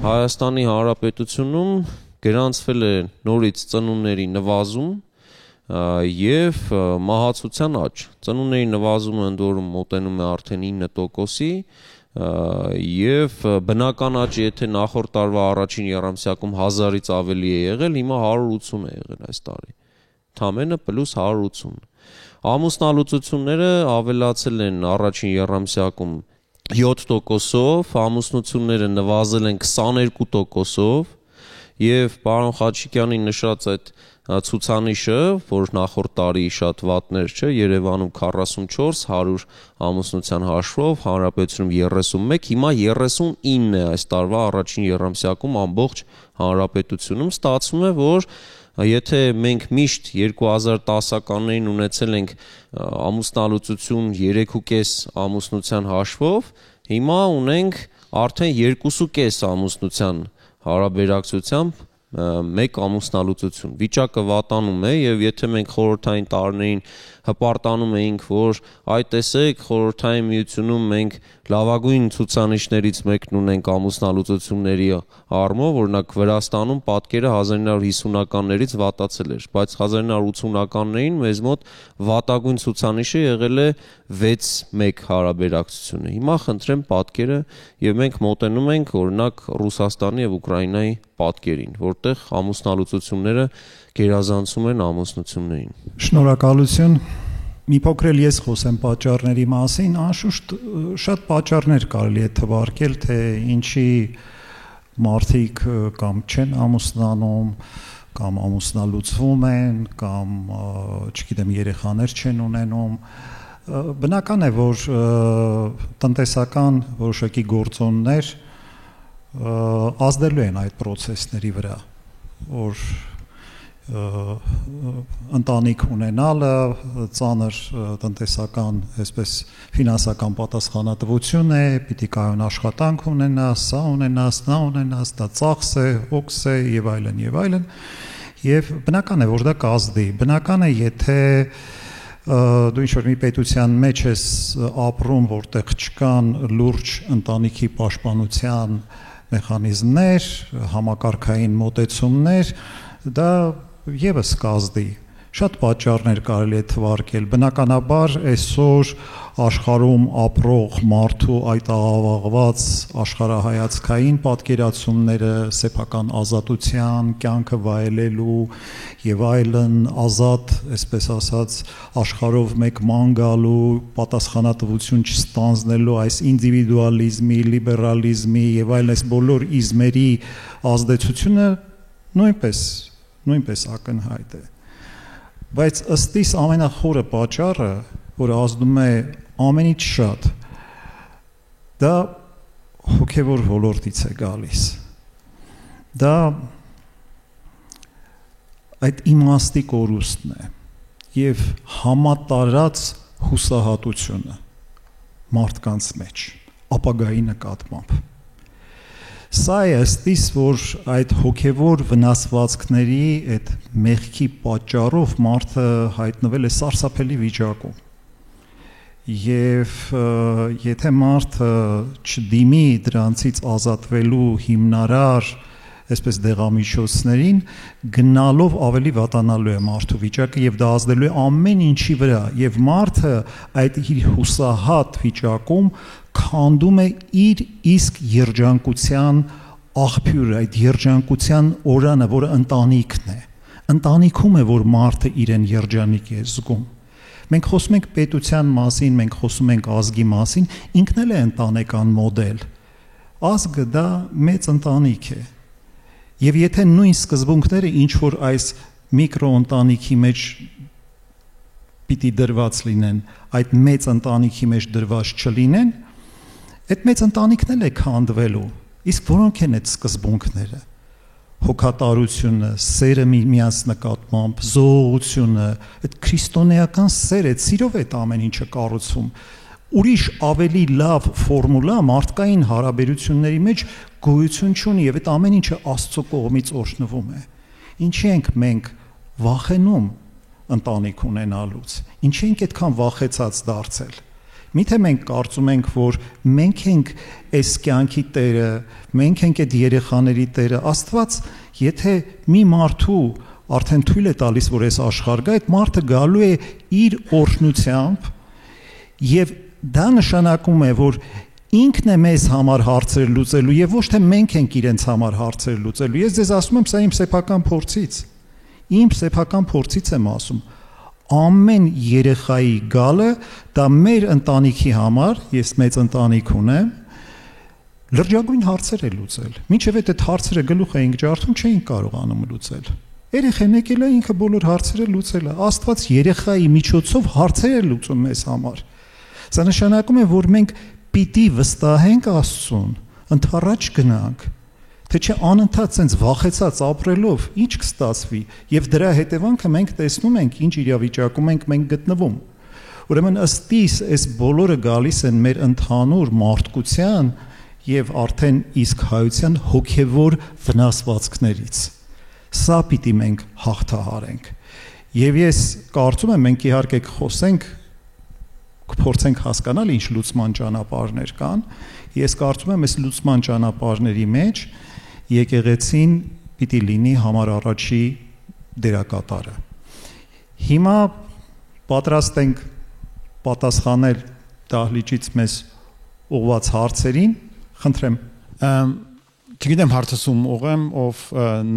Հայաստանի Հանրապետությունում գրանցվել է նորից ծնունդների նվազում եւ մահացության աճ։ Ծնունդների նվազումը ընդ որում մոտենում է արդեն 9%-ի եւ բնական աճը, եթե նախորդ տարվա առաջին եռամսյակում 1000-ից ավելի է եղել, հիմա 180 է եղել այս տարի։ Թամենը պլյուս 180։ Ամուսնալուծությունները ավելացել են առաջին եռամսյակում 7%-ով, ամուսնությունները նվազել են 22%-ով եւ պարոն Խաչիկյանի նշած այդ ցուցանիշը, որ նախորդ տարի շատ վատներ չէ, Երևանում 44, 100 ամուսնության հաշվով, Հանրապետությունում 31, հիմա 39 է այս տարվա առաջին եռամսյակում ամբողջ Հանրապետությունում, ստացվում է, որ եթե մենք միշտ 2010-ականներին ունեցել ենք ամուսնալուծություն 3.5 ամուսնության հաշվով, հիմա ունենք արդեն 2.5 ամուսնության հարաբերակցությամբ մեկ ամուսնալուծություն։ Վիճակը վատանում է եւ եթե մենք խորհրդային տարիներին հպարտանում էինք, որ այ տեսեք խորհրդային միությունում մենք լավագույն ցուցանիշներից մեկն ունենք ամուսնալուծությունների առումով, օրինակ Վրաստանում պատկերը 1950-ականներից վատացել էր, բայց 1980-ականներին մեզ մոտ վատագույն ցուցանիշը եղել է 6-1 հարաբերակցությունը։ Հիմա խնդրեմ պատկերը եւ մենք մոտենում ենք օրինակ Ռուսաստանի եւ Ուկրաինայի պատկերին, որտեղ ամուսնալուծությունները գերազանցում են ամուսնություններին։ Շնորհակալություն։ Մի փոքր էլ ես խոսեմ պատճառների մասին, անշուշտ շատ պատճառներ կարելի է թվարկել, թե ինչի մարդիկ կամ չեն ամուսնանում, կամ ամուսնալուծվում են, կամ չգիտեմ, երեխաներ չեն ունենում, բնական է, որ տնտեսական որոշակի գործոններ ազդելու են այդ process-ների վրա, որ ընտանիք ունենալը, ծանր տնտեսական, այսպես ֆինանսական պատասխանատվություն է, պիտի կայուն աշխատանք ունենաս, սա ունենաս, նա ունենաս, դա ծախս է, օքս է եւ այլն եւ այլն, եւ բնական է, որ դա կազդի, բնական է, եթե դու ինչ-որ մի պետության մեջ ես ապրում, որտեղ չկան լուրջ ընտանիքի պաշտպանության մեխանիզմներ, համակարգային մոտեցումներ, դա եւս կազդի։ Շատ պատճառներ կարելի է թվարկել։ Բնականաբար այսօր աշխարհում ապրող մարդու այդ աղավաղված աշխարհայացքային պատկերացումները, սեփական ազատության, կյանքը վայելելու եւ այլն, ազատ, այսպես ասած, աշխարհով մեկ ման գալու, պատասխանատվություն չստանձնելու այս ինդիվիդուալիզմի, լիբերալիզմի եւ այլն այս բոլոր իզմերի ազդեցությունը նույնպես ակնհայտ է։ Բայց ըստ իս ամենախորը պատճառը, որը ազդում է ամենից շատ, դա հոգևոր ոլորտից է գալիս։ Դա այդ իմաստի կորուստն է եւ համատարած հուսահատությունը մարդկանց մեջ, ապագայի նկատմամբ։ Սա է ըստիս, որ այդ հոգևոր վնասվածքների այդ մեղքի պատճառով մարդը հայտնվել է սարսափելի վիճակում։ Եվ եթե մարդը չդիմի դրանցից ազատվելու հիմնարար, այսպես դեղամիջոցներին, գնալով ավելի վատանալու է մարդու վիճակը եւ դա ազդելու է ամեն ինչի վրա եւ մարդը այդ իր հուսահատ վիճակում քանդում է իր իսկ երջանկության աղբյուրը, այդ երջանկության օրանը, որը ընտանիքն է։ Ընտանիքում է, որ մարդը իրեն երջանիկ է զգում։ Մենք խոսում ենք պետության մասին, մենք խոսում ենք ազգի մասին, ինքն էլ է ընտանեկան մոդել։ Ազգը դա մեծ ընտանիք է։ Եվ եթե նույն սկզբունքները ինչ որ այս միկրոընտանիքի մեջ պիտի դրված լինեն, այդ մեծ ընտանիքի մեջ դրված չլինեն, այդ մեծ ընտանիքն էլ է քանդվելու։ Իսկ որոնք են այդ սկզբունքները։ Հոգատարությունը, սերը միմյանց նկատմամբ, զոհությունը, այդ քրիստոնեական սերը, սիրով է ամեն ինչը կառուցվում։ Ուրիշ ավելի լավ ֆորմուլա մարդկային հարաբերությունների մեջ գոյություն չունի եւ այդ ամեն ինչը Աստծո կողմից օրհնվում է։ Ինչի ենք մենք վախենում ընտանիք ունենալուց։ Ինչի ենք այդքան վախեցած դարձել։ Միթե մենք կարծում ենք, որ մենք ենք այս կյանքի տերը, մենք ենք այդ երեխաների տերը։ Աստված, եթե մի մարդու արդեն թույլ է տալիս, որ այս աշխարհ գա, այդ մարդը գալու է իր օրհնությամբ եւ դա նշանակում է, որ ինքն է մեզ համար հարցեր լուծելու եւ ոչ թե մենք ենք իրենց համար հարցեր լուծելու։ Ես ձեզ ասում եմ, սա իմ սեփական փորձից։ Իմ սեփական փորձից եմ ասում։ Ամեն երեխայի գալը դա մեր ընտանիքի համար, ես մեծ ընտանիք ունեմ, լրջագույն հարցեր է լուծել։ Մինչև այդ հարցերը գլուխ էինք ջարդում, չէինք կարողանում լուծել։ Երեխան եկել է ինքը բոլոր հարցերը լուծել է։ Աստված երեխայի միջոցով հարցեր է լուծում մեզ համար։ Սա նշանակում է, որ մենք պիտի վստահենք Աստծուն, ընդառաջ գնանք, թե չէ անընդհատ sense վախեցած ապրելով ինչ կստացվի, եւ դրա հետևանքը մենք տեսնում ենք ինչ իրավիճակում ենք մենք գտնվում։ Ուրեմն ըստ իս այս բոլորը գալիս են մեր ընդհանուր մարդկության եւ արդեն իսկ հայության հոգեվոր վնասվածքներից։ Սա պիտի մենք հաղթահարենք։ Եվ ես կարծում եմ մենք իհարկե կխոսենք կփորձենք հասկանալ ինչ լուծման ճանապարհներ կան։ Ես կարծում եմ այս լուծման ճանապարհների մեջ եկեղեցին պիտի լինի համար առաջի դերակատարը։ Հիմա պատրաստ ենք պատասխանել դահլիճից մեզ ուղված հարցերին, խնդրեմ։ Չգիտեմ հարցս ում ուղեմ, ով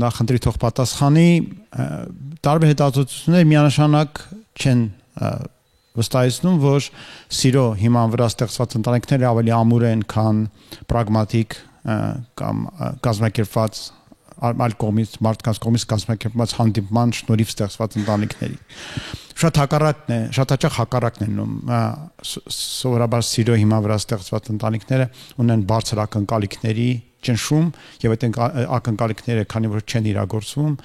նախընտրի թող պատասխանի, տարբեր հետազոտություններ միանշանակ չեն վստահեցնում, որ սիրո հիման վրա ստեղծված ընտանիքները ավելի ամուր են, քան պրագմատիկ կամ կազմակերպված այլ կողմից մարդկանց կողմից կազմակերպված հանդիպման շնորհիվ ստեղծված ընտանիքների։ Շատ հակառակն է, շատ հաճախ հակառակն են նում, սովորաբար սիրո հիման վրա ստեղծված ընտանիքները ունեն բարձր ակնկալիքների ճնշում եւ այդ ակնկալիքները քանի որ չեն իրագործվում,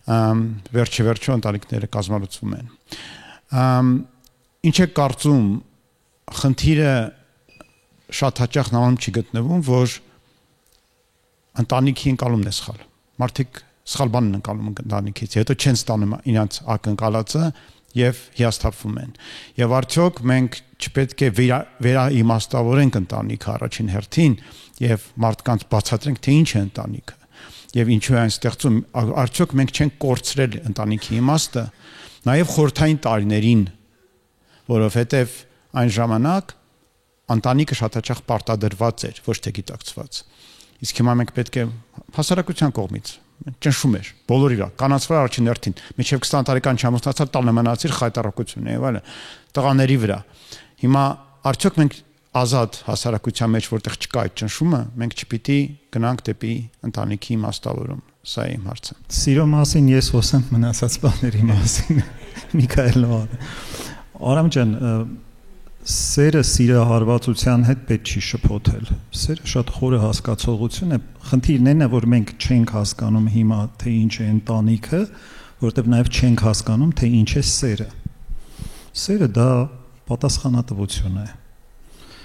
վերջը ընտանիքները կազմալուծվում են։ Ինչ է կարծում, խնդիրը շատ հաճախ նամանում չի գտնվում, որ ընտանիքի ընկալումն է սխալ։ Մարդիկ սխալ բան են ընկալում ընտանիքից, հետո չեն ստանում իրենց ակնկալածը եւ հիասթափվում են։ Եվ արդյոք մենք չպետք է վերաիմաստավորենք ընտանիքը առաջին հերթին եւ մարդկանց բացատրենք, թե ինչ է ընտանիքը եւ ինչու է այն ստեղծում, արդյոք մենք չենք կորցրել ընտանիքի իմաստը նաեւ խորհրդային տարիներին, որովհետեւ այն ժամանակ ընտանիքը շատ հաճախ պարտադրված էր, ոչ թե գիտակցված։ Իսկ հիմա մենք պետք է հասարակության կողմից ճնշում էր բոլորի վրա, կանանց վրա առաջին հերթին, մինչև 20 տարեկան չամուսնացած տալը մնացիր խայտարակություն եւ այլն, տղաների վրա։ Հիմա արդյոք մենք ազատ հասարակության մեջ, որտեղ չկա այդ ճնշումը, մենք չպիտի գնանք դեպի ընտանիքի իմաստավորում։ Սա է իմ հարցը։ Սիրո մասին ես խոսեմ մնացած բաների մասին։ Միքայել Նոան։ Արամ ջան, սերը սիրահարվածության հետ պետք չի շփոթել։ Սերը շատ խորը հասկացողություն է։ Խնդիրն այն է, որ մենք չենք հասկանում հիմա, թե ինչ է ընտանիքը, որտեղ նաև չենք հասկանում, թե ինչ է սերը։ Սերը դա պատասխանատվություն է։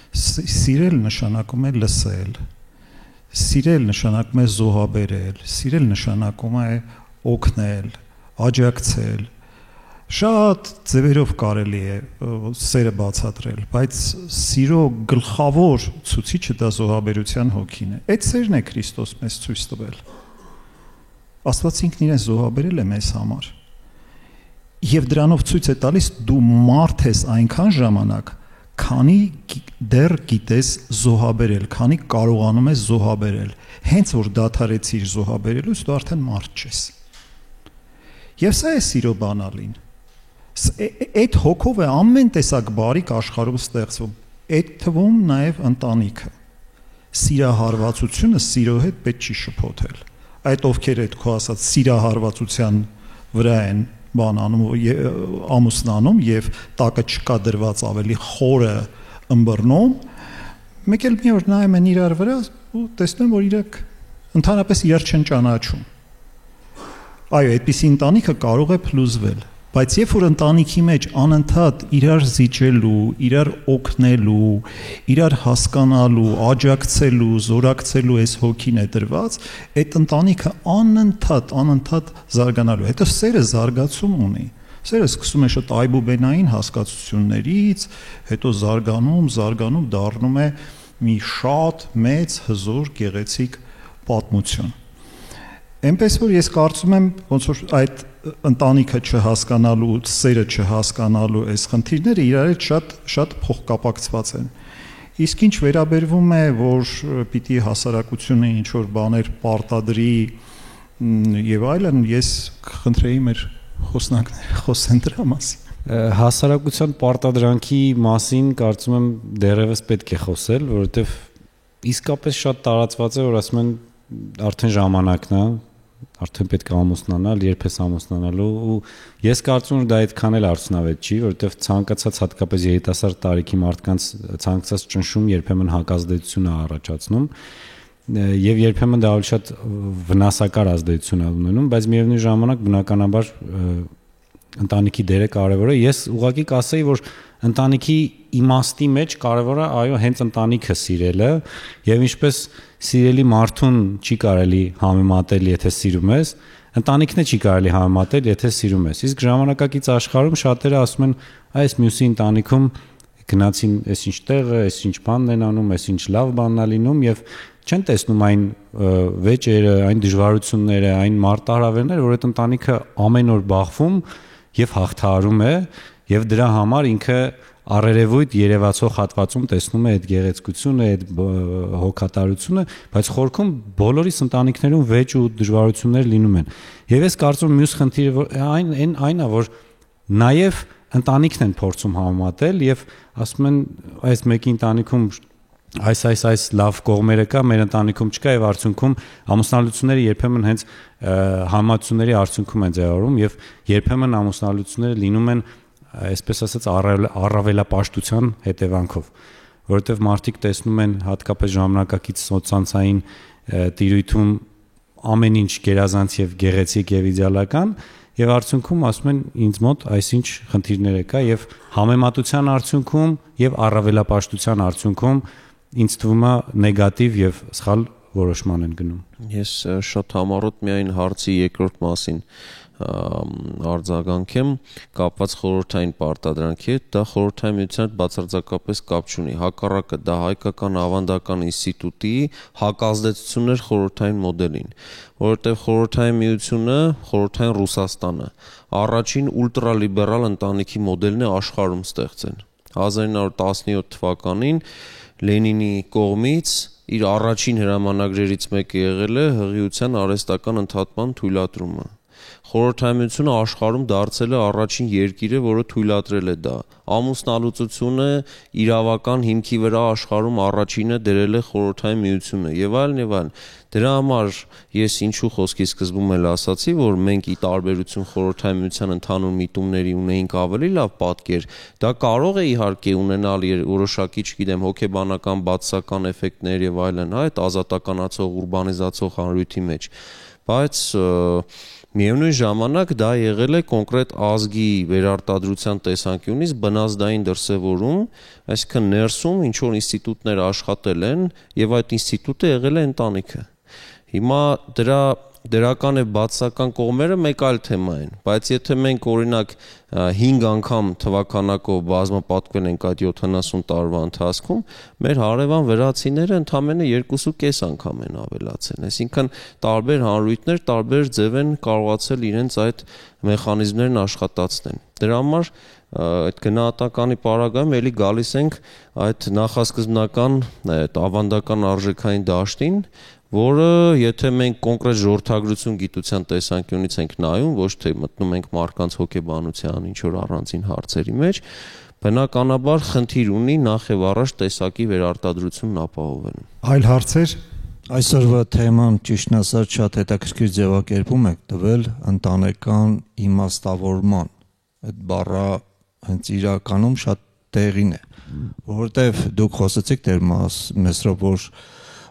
Սիրել նշանակում է լսել։ Սիրել նշանակում է զոհաբերել, սիրել նշանակում է օգնել, աջակցել։ Շատ ձևերով կարելի է սերը բացատրել, բայց սիրո գլխավոր ցուցիչը դա զոհաբերության հոգին է։ Այդ սերն է Քրիստոս մեզ ցույց տվել։ Աստված ինքն իրեն զոհաբերել է մեզ համար։ Եվ դրանով ցույց է տալիս դու մարդ ես այնքան ժամանակ, քանի դեռ գիտես զոհաբերել, քանի կարողանում ես զոհաբերել։ Հենց որ դադարեցիր զոհաբերելուց, դու արդեն մարդ ես։ Եվ սա է սիրո բանալին։ Այդ հոգով է ամեն տեսակ բարիք աշխարհում ստեղծվում, այդ թվում նաև ընտանիքը։ Սիրահարվածությունը սիրո հետ պետք չի շփոթել։ Այդ ովքեր այդ քո ասած սիրահարվածության վրա են բանանում ամուսնանում եւ տակը չկա դրված ավելի խորը ըմբռնում, մեկ էլ մի օր նայում են իրար վրա ու տեսնում որ իրենք ընդհանրապես իրար չեն ճանաչում։ Այո, այդպիսի ընտանիքը կարող է փլուզվել, բայց երբ որ ընտանիքի մեջ անընդհատ իրար զիջելու, իրար օգնելու, իրար հասկանալու, աջակցելու, զորակցելու այս հոգին է դրված, այդ ընտանիքը անընդհատ զարգանալու։ Հետո սերը զարգացում ունի։ Սերը սկսում է շատ այբուբենային հասկացություններից, հետո զարգանում, դառնում է մի շատ մեծ, հզոր, գեղեցիկ պատմություն։ Այնպես որ ես կարծում եմ, ոնց որ այդ ընտանիքը չհասկանալու, սերը չհասկանալու այս խնդիրները իրար հետ շատ փոխկապակցված են։ Իսկ ինչ վերաբերվում է, որ պիտի հասարակությունը ինչ որ բաներ պարտադրի եւ այլն, ես կխնդրեի մեր խոսնակները խոսեն դրա մասին։ Հասարակության պարտադրանքի մասին կարծում եմ դեռևս պետք է խոսել, որովհետեւ իսկապես շատ տարածված է, որ ասում են արդեն ժամանակն է, արդեն պետք է ամուսնանալ, երբ ես ամուսնանալու ու ես կարծում եմ դա այդքան էլ արդյունավետ չի, որովհետև ցանկացած հատկապես երիտասարդ տարիքի մարդկանց ցանկացած ճնշում երբեմն հակազդեցություն է առաջացնում եւ երբեմն դա ավելի շատ վնասակար ազդեցություն է ունենում, բայց միևնույն ժամանակ բնականաբար ընտանիքի դերը կարևոր է։ Ես ուղղակի կասեի, որ ընտանիքի իմաստի մեջ կարևոր է այո հենց ընտանիքը սիրելը եւ ինչպես սիրելի մարդուն չի կարելի համեմատել, եթե սիրում ես, ընտանիքն է չի կարելի համեմատել, եթե սիրում ես։ Իսկ ժամանակակից աշխարհում շատերը ասում են, այս մյուսի ընտանիքում գնացին, այս ինչ տեղը, այս ինչ բանն են անում, այս ինչ լավ բանն է լինում եւ չեն տեսնում այն վեճերը, այն դժվարությունները, այն մարտահրավերները, որ այդ ընտանիքը ամեն օր բախվում եւ հաղթահարում է եւ դրա համար ինքը առերևույթ երևացող հատվածում տեսնում է այդ գեղեցկությունը, այդ հոգատարությունը, բայց խորքում բոլորիս ընտանիքներում վեճ ու դժվարություններ լինում են։ Եվ ես կարծում եմ մյուս խնդիրը այն է, որ նաև ընտանիքն են փորձում համեմատել եւ ասում են այս մեկի ընտանիքում այս լավ կողմերը կա, մեր ընտանիքում չկա եւ արդյունքում ամուսնալուծությունները երբեմն հենց համացությունների արդյունքում են ձևավորվում եւ երբեմն ամուսնալուծությունները լինում են այսպես ասած առավելապաշտության հետևանքով, որովհետեւ մարդիկ տեսնում են հատկապես ժամանակակից սոցցանցային տիրույթում ամեն ինչ գերազանց եւ գեղեցիկ եւ իդեալական եւ արդյունքում ասում են ինձ մոտ այսինչ խնդիրներ կա եւ համեմատության արդյունքում եւ առավելապաշտության արդյունքում ինձ թվում է նեգատիվ եւ սխալ որոշման են գնում։ Ես շատ համառոտ միայն հարցի երկրորդ մասին արձագանքեմ կապված խորհրդային պարտադրանքի հետ, դա խորհրդային միության հետ բացարձակապես կապ չունի, հակառակը դա հայկական ավանդական ինստիտուտի հակազդեցությունն էր խորհրդային մոդելին, որովհետև խորհրդային միությունը, խորհրդային Ռուսաստանը առաջին ուլտրալիբերալ ընտանիքի մոդելն է աշխարհում ստեղծել 1917 թվականին Լենինի կողմից իր առաջին հրամանագրերից մեկը եղել է հղիության արհեստական ընդհատման թույլատրումը։ Խորհրդայնությունը աշխարհում դարձել է առաջին երկիրը, որը թույլատրել է դա։ Ամուսնալուծությունը իրավական հիմքի վրա աշխարհում առաջինը դրել է խորհրդային միությունը եւ այլն եւ այլն։ Դրա համար ես ինչու խոսքի սկզբում էլ ասացի, որ մենք ի տարբերություն խորհրդային միության ընդհանուր միտումների ունեինք ավելի լավ պատկեր, դա կարող է իհարկե ունենալ որոշակի, չգիտեմ, հոգեբանական բացասական էֆեկտներ եւ այլն, այդ ազատականացող, ուրբանիզացող հանրույթի մեջ, բայց միևնույն ժամանակ դա եղել է կոնկրետ ազգի վերարտադրության տեսանկյունից բնազդային դրսևորում, այսինքն ներսում ինչ որ ինստիտուտներ աշխատել են եւ այդ ինստիտուտը եղել է ընտանիքը։ Հիմա դրա դրական եւ բացասական կողմերը մեկ այլ թեմա են, բայց եթե մենք օրինակ 5 անգամ թվականակով բազմապատկվել ենք այդ 70 տարվա ընթացքում, մեր հարևան վրացիները ընդամենը 2.5 անգամ են ավելացել, այսինքն տարբեր հանրույթներ տարբեր ձև են կարողացել իրենց այդ մեխանիզմներն աշխատացնել։ Դրա համար այդ գնահատականի պարագայում էլի գալիս ենք այդ նախասկզբնական ավանդական արժեքային դաշտին, որը եթե մենք կոնկրետ ժողովրդագրություն գիտության տեսանկյունից ենք նայում, ոչ թե մտնում ենք մարդկանց հոգեբանության ինչ որ առանձին հարցերի մեջ, բնականաբար խնդիր ունի նախ եւ առաջ տեսակի վերարտադրությունն ապահովել։ Այլ հարցեր։ Այսօրվա թեման ճիշտն ասած շատ հետաքրքիր ձևակերպում եք տվել ընտանեկան իմաստավորման։ Այդ բառը հենց իրականում շատ տեղին է, որովհետև դուք խոսեցիք դեր Մեսրոպ, որ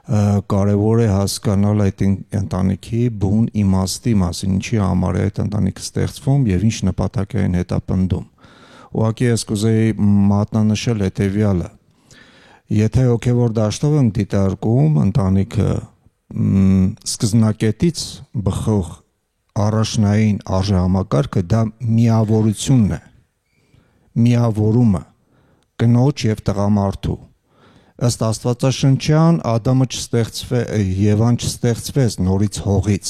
կարևոր է հասկանալ այդ ընտանիքի բուն իմաստի մասին, ինչի համար է այդ ընտանիքը ստեղծվում եւ ինչ նպատակ է այն հետապնդում։ Ուղղակի ես կուզեի մատնանշել հետեւյալը. Եթե հոգեվոր դաշտով ենք դիտարկում ընտանիքը սկզբնակետից բխող առաջնային արժեհամակարգը, դա միավորությունն է, միավորումը կնոջ եւ տղամարդու։ Ըստ Աստվածաշնչյան Ադամը Եվան չստեղծվեց նորից հողից,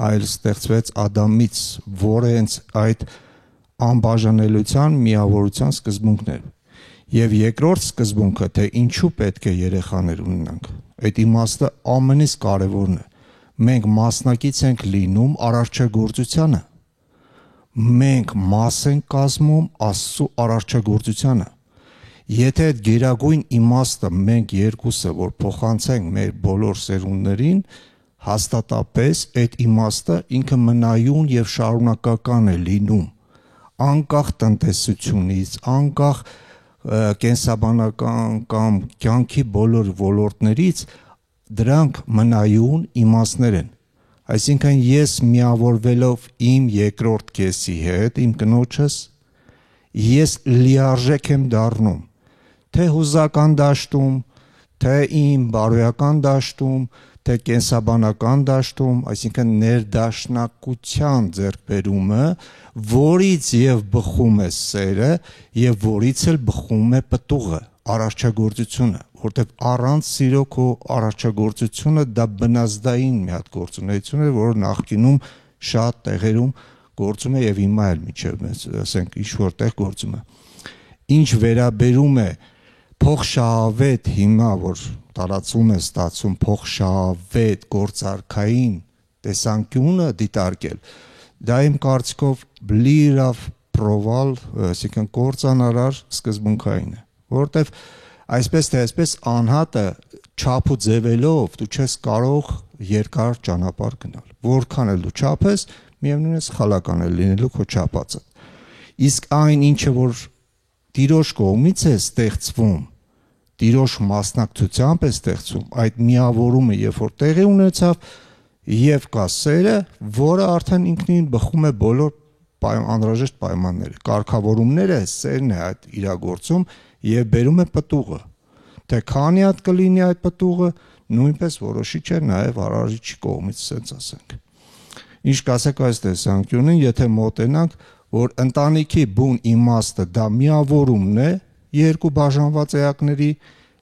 այլ ստեղծվեց Ադամից, որը հենց այդ անբաժանելիության միավորության սկզբունքն էր։ Եվ երկրորդ սկզբունքը, թե ինչու պետք է երեխաներ ունենանք, այդ իմաստը ամենից կարևորն է։ Մենք մասնակից ենք լինում արարչագործությանը, մենք մաս ենք կազմում Աստծո արարչագործությանը։ Եթե այդ գերագույն իմաստը մենք երկուսը, որ փոխանցենք մեր բոլոր սերունդներին, հաստատապես այդ իմաստը ինքը մնայուն եւ շարունակական է լինում, անկախ տնտեսությունից, անկախ կենսաբանական կամ կյանքի բոլոր ոլորտներից, դրանք մնայուն իմաստներ են։ Այսինքն ես միավորվելով իմ երկրորդ կեսի հետ, իմ կնոջս, ես լիարժեք եմ դառնում, թե հուզական դաշտում, թե իմ բարոյական դաշտում, թե կենսաբանական դաշտում, այսինքն ներդաշնակության ձեռքբերումը, որից եւ բխում է սերը եւ որից էլ բխում է պտուղը, արարչագործությունը, որտեղ առանց սիրո քո արարչագործությունը դա բնազդային մի հատ գործունեություն է, որը նախկինում շատ տեղերում գործում է եւ հիմա էլ միջև ասենք ինչ որտեղ գործում է։ Ինչ վերաբերում է փոխշահավետ հիմա, որ տարածում է ստացում փոխշահավետ գործարքային տեսանկյունը դիտարկել, դա իմ կարծիքով լիիրավ պրովալ, այսինքն կործանարար սկզբունքային է, որովհետև Այսպես թե այսպես անհատը չափ ու ձևելով դու չես կարող երկար ճանապարհ գնալ։ Որքան էլ դու չափես, միևնույն է սխալական է լինելու քո չափածը։ Իսկ այն ինչը որ Տիրոջ կողմից է ստեղծվում, Տիրոջ մասնակցությամբ է ստեղծում, այդ միավորումը երբ որ տեղի ունեցավ եւ կա սերը, որը արդեն ինքնին բխում է բոլոր անհրաժեշտ պայմանները։ Կարգավորումները սերն է այդ իրագործում եւ բերում է պտուղը։ Թե քանի հատ կլինի այդ պտուղը, նույնպես որոշիչ է նաեւ արարիչի կողմից, ասենք ասենք։ Ինչ կասեք այս տեսանկյունին, եթե մոտենանք, որ ընտանիքի բուն իմաստը դա միավորումն է երկու բաժանված էակների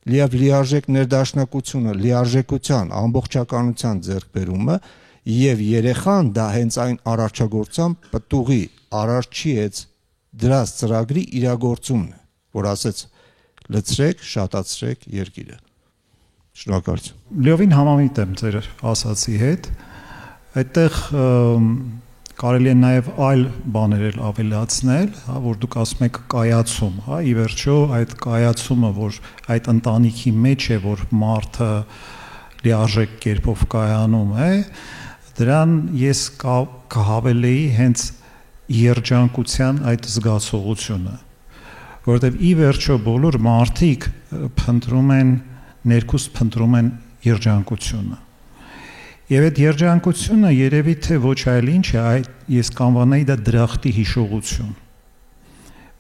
լիավ լիարժեք ներդաշնակությունը, լիարժեքության, ամբողջականության ձեռքբերումը եւ երեխան դա հենց այն արարչագործության պտուղի արարչի հետ դրած ծրագրի իրագործումն է, որ ասեց լցրեք, շատացրեք երկիրը։ Շնորհակալություն։ Լիովին համամիտ եմ ձեր ասացի հետ։ Այդտեղ կարելի է նաև այլ բաներ էլ ավելացնել, հա, որ դուք ասում եք կայացում, հա, ի վերջո այդ կայացումը, որ այդ ընտանիքի մեջ է, որ մարդը լիարժեք կերպով կայանում է, դրան ես կհավելեի հենց երջանկության այդ զգացողությունը, որովհետև ի վերջո բոլոր մարդիկ փնտրում են, ներքուստ փնտրում են երջանկությունը։ Եվ այդ երջանկությունը երևի թե ոչ այլ ինչ է, ես կանվանայի դա դրախտի հիշողություն։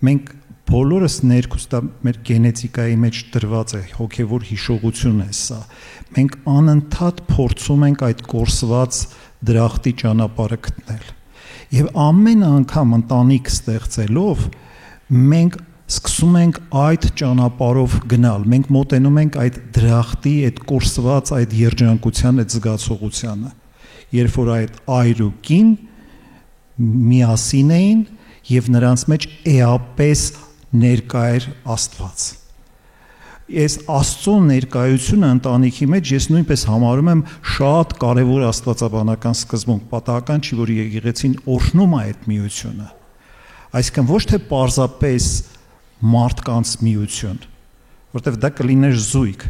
Մենք բոլորս ներքուստ դա մեր գենետիկայի մեջ դրված է, հոգևոր հիշողություն է սա։ Մենք անընդհատ փորձում ենք այդ կորսված դրախտի ճանապարհը գտնել։ Եվ ամեն անգամ ընտանիք ստեղծելով մենք սկսում ենք այդ ճանապարհով գնալ, մենք մոտենում ենք այդ դրախտի, այդ կորսված այդ երջանկության այդ զգացողությանը, երբ որ այդ այր ու կին միասին էին եւ նրանց մեջ էապես ներկա էր Աստված։ Այս Աստծո ներկայությունը ընտանիքի մեջ ես նույնպես համարում եմ շատ կարևոր աստվածաբանական սկզբունք, պատահական չի, որ եկեղեցին օրհնում է այդ միությունը։ Այսինքն ոչ թե պարզապես մարդկանց միություն, որտեղ դա կլիներ զույգ,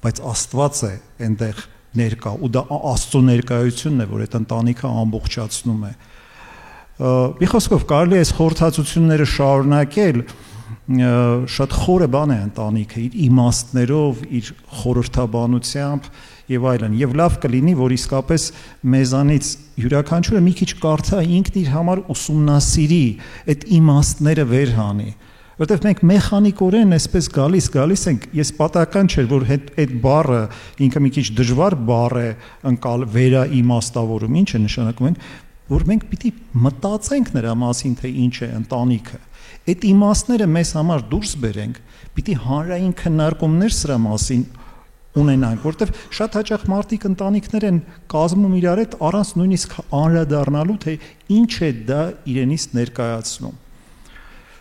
բայց Աստված է այնտեղ ներկա ու դա Աստծո ներկայությունն է, որ այդ ընտանիքը ամբողջացնում է։ Մի խոսքով կարելի է այս խորհրդածությունները շարունակել, շատ խորը բան է ընտանիքը իր իմաստներով, իր խորհրդաբանությամբ եւ այլն, եւ լավ կլինի, որ իսկապես մեզանից յուրաքանչյուրը մի քիչ կարդա, ինքն իր համար ուսումնասիրի, այդ իմաստները վեր հանի, որտեղ մենք մեխանիկորեն այսպես գալիս ենք, ես պատահական չէր, որ այդ բառը ինքը մի քիչ դժվար բառ է ընկալ վերաիմաստավորում, ինչ է նշանակում, որ մենք պիտի մտածենք նրա մասին, թե ինչ է ընտանիքը։ Այդ իմաստները մեզ համար դուրս բերենք, պիտի հանրային քննարկումներ սրա մասին ունենանք, որտեղ շատ հաճախ մարդիկ ընտանիքներ են կազմում իրար հետ առանց նույնիսկ անդրադառնալու, թե ինչ է դա իրենից ներկայացնում։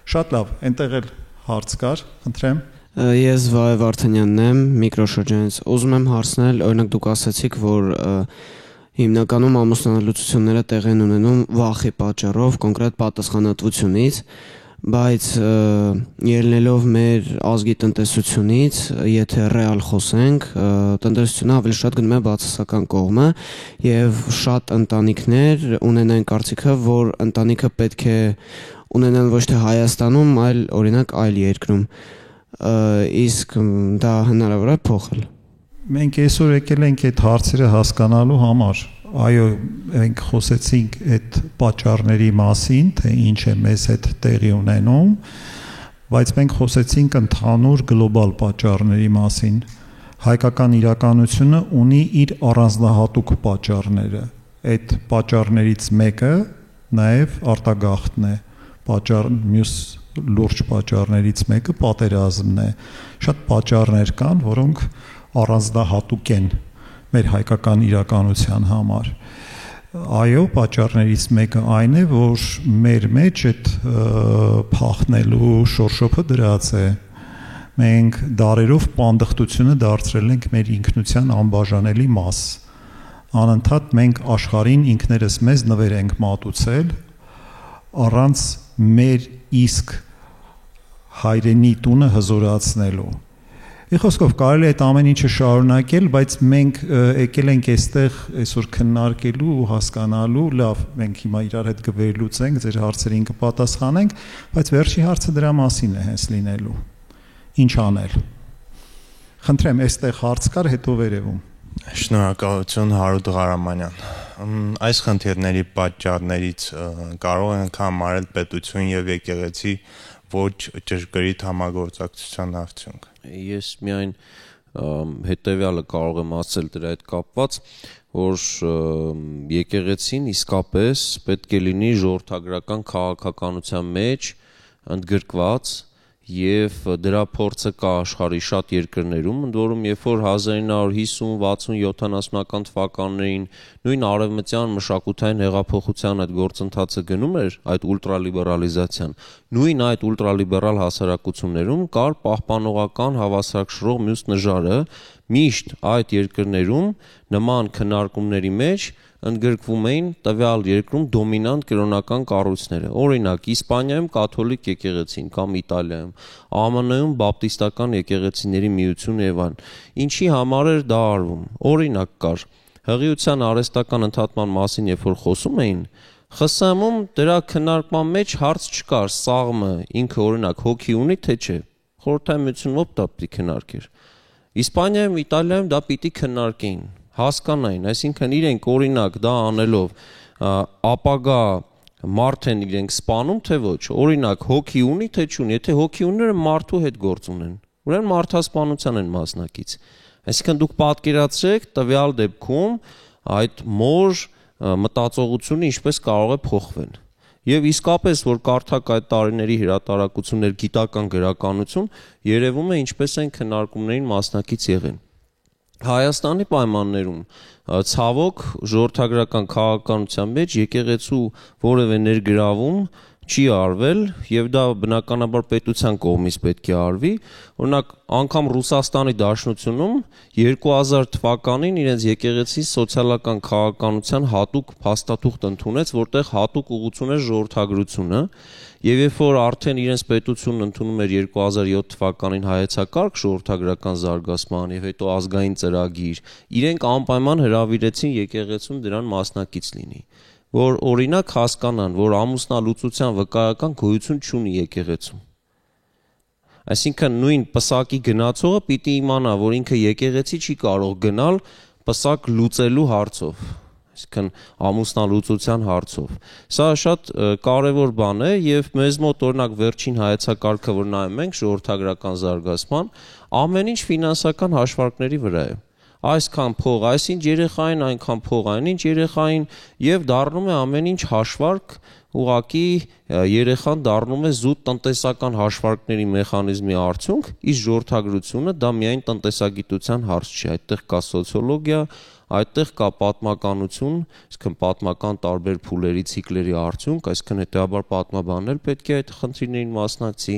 Շատ լավ, այնտեղ էլ հարց կար, խնդրեմ։ Ես Վայ Վարդանյանն եմ, միկրոշրջանից։ Ուզում եմ հարցնել, օրինակ դուք ասացիք, որ հիմնականում ամուսնալուծությունները տեղի են ունենում վախի պատճառով, կոնկրետ պատասխանատվությունից, բայց ելնելով մեր ազգի տնտեսությունից, եթե ռեալ խոսենք, տնտեսությունը ավելի շատ գնում է բացասական կողմը եւ շատ ընտանիքներ ունենան կարծիքը, որ ընտանիքը պետք է ունենան ոչ թե Հայաստանում, այլ օրինակ այլ երկրում, իսկ դա հնարավոր է փոխել։ Մենք այսօր եկել ենք այդ հարցերը հասկանալու համար։ Այո, մենք խոսեցինք այդ պատճառների մասին, թե ինչ է մեզ հետ տեղի ունենում, բայց մենք խոսեցինք ընդհանուր գլոբալ պատճառների մասին։ Հայկական իրականությունը ունի իր առանձնահատուկ պատճառները։ Այդ պատճառներից մեկը նաև արտագաղթն է։ Մյուս լուրջ պատճառներից մեկը պատերազմն է։ Շատ պատճառներ կան, որոնք առանձնահատուկ են մեր հայկական իրականության համար։ Այո, պատճառներից մեկը այն է, որ մեր մեջ այդ փախնելու շորշոփը դրած է։ Մենք դարերով պանդխտությունը դարձրել ենք մեր ինքնության անբաժանելի մաս։ Անընդհատ մենք աշխարհին ինքներս մեզ նվեր ենք մատուցել առանց մեր իսկ հայրենի տունը հզորացնելու։ Մի խոսքով կարելի է այդ ամեն ինչը շարունակել, բայց մենք եկել ենք այստեղ այսօր քննարկելու ու հասկանալու, լավ, մենք հիմա իրար հետ կվերլուծենք, ձեր հարցերին կպատասխանենք, բայց վերջի հարցը դրա մասին է հենց լինելու։ Ինչ անել։ Խնդրեմ, այստեղ հարց կար, հետո վերևում։ Շնորհակալություն Հարութ Ղարամանյան։ Այս խնդիրների պատճառներից կարող ենք համարել պետություն եւ եկեղեցի ոչ ճշգրիտ համագործակցության արդյունք։ Ես միայն հետևյալը կարող եմ ասել դրա հետ կապված, որ եկեղեցին իսկապես պետք է լինի ժողովրդագրական քաղաքականության մեջ ընդգրկված եւ դրա փորձը կա աշխարհի շատ երկրներում, ընդ որում երբ որ 1950, 60, 70-ական թվականներին նույն արևմտյան մշակութային հեղափոխության այդ գործընթացը գնում էր, այդ ուլտրալիբերալիզացիան, նույն այդ ուլտրալիբերալ հասարակություններում կար պահպանողական հավասարակշռող մյուս նժարը, միշտ այդ երկրներում նման քննարկումների մեջ ընդգրկվում էին տվյալ երկրում դոմինանտ կրոնական կառույցները։ Օրինակ, Իսպանիայում կաթոլիկ եկեղեցին կամ Իտալիայում, ԱՄՆ-ում բապտիստական եկեղեցիների միությունը եւ այլն։ Ինչի համար էր դա արվում։ Օրինակ կար հղիության արհեստական ընդհատման մասին, երբ որ խոսում էին, ԽՍՀՄ-ում դրա քննարկման մեջ հարց չկար, սաղմը ինքը օրինակ հոգի ունի թե չէ։ Խորհրդային միությունում դա պիտի քննարկեր։ Իսպանիայում, Իտալիայում դա պիտի քննարկեին, հասկանային, այսինքն իրենք օրինակ դա անելով ապագա մարդ են իրենք սպանում թե ոչ, օրինակ հոգի ունի թե չունի, եթե հոգի ունի մարդու հետ գործ ունեն, ուրեմն մարդասպանության են մասնակից։ Այսինքն դուք պատկերացրեք տվյալ դեպքում այդ մոր մտածողությունը ինչպես կարող է փոխվել։ Եվ իսկապես որ կարդակ այդ տարիների հրատարակություններ, գիտական գրականություն, երևում է ինչպես են քննարկումներին մասնակից եղել։ Հայաստանի պայմաններում ցավոք ժողովրդագրական քաղաքականության մեջ եկեղեցու որևէ ներգրավում չի արվել եւ դա բնականաբար պետության կողմից պետք է արվի։ Օրինակ անգամ Ռուսաստանի Դաշնությունում 2000 թվականին իրենց եկեղեցի սոցիալական քաղաքականության հատուկ փաստաթուղթ ընդունեց, որտեղ հատուկ ուղղություն էր ժողովրդագրությունը, եւ երբ որ արդեն իրենց պետությունն ընդունում էր 2007 թվականին հայեցակարգ ժողովրդագրական զարգացման եւ հետո ազգային ծրագիր, իրենք անպայման հրավիրեցին եկեղեցուն դրան մասնակից լինի, որ օրինակ հասկանան, որ ամուսնալուծության վկայական գոյություն չունի եկեղեցում։ Այսինքն նույն պսակի գնացողը պիտի իմանա, որ ինքը եկեղեցի չի կարող գնալ պսակ լուծելու հարցով, այսինքն ամուսնալուծության հարցով։ Սա շատ կարևոր բան է եւ մեզ մոտ օրինակ վերջին հայեցակարգը, որ նայում ենք ժողովրդագրական զարգացման, ամեն ինչ ֆինանսական հաշվարկների վրա է։ Այսքան փող, այսինչ երեխային, այնքան փող, այնինչ երեխային եւ դառնում է ամեն ինչ հաշվարկ, ուղղակի երեխան դառնում է զուտ տնտեսական հաշվարկների մեխանիզմի արդյունք, իսկ ժողովրդագրությունը դա միայն տնտեսագիտության հարց չի, այդտեղ կա սոցիոլոգիա, այդտեղ կա պատմականություն, այսինքն պատմական տարբեր փուլերի ցիկլերի արդյունք, այսինքն հետեւաբար պատմաբաններ պետք է այդ խնդիրներին մասնակցի,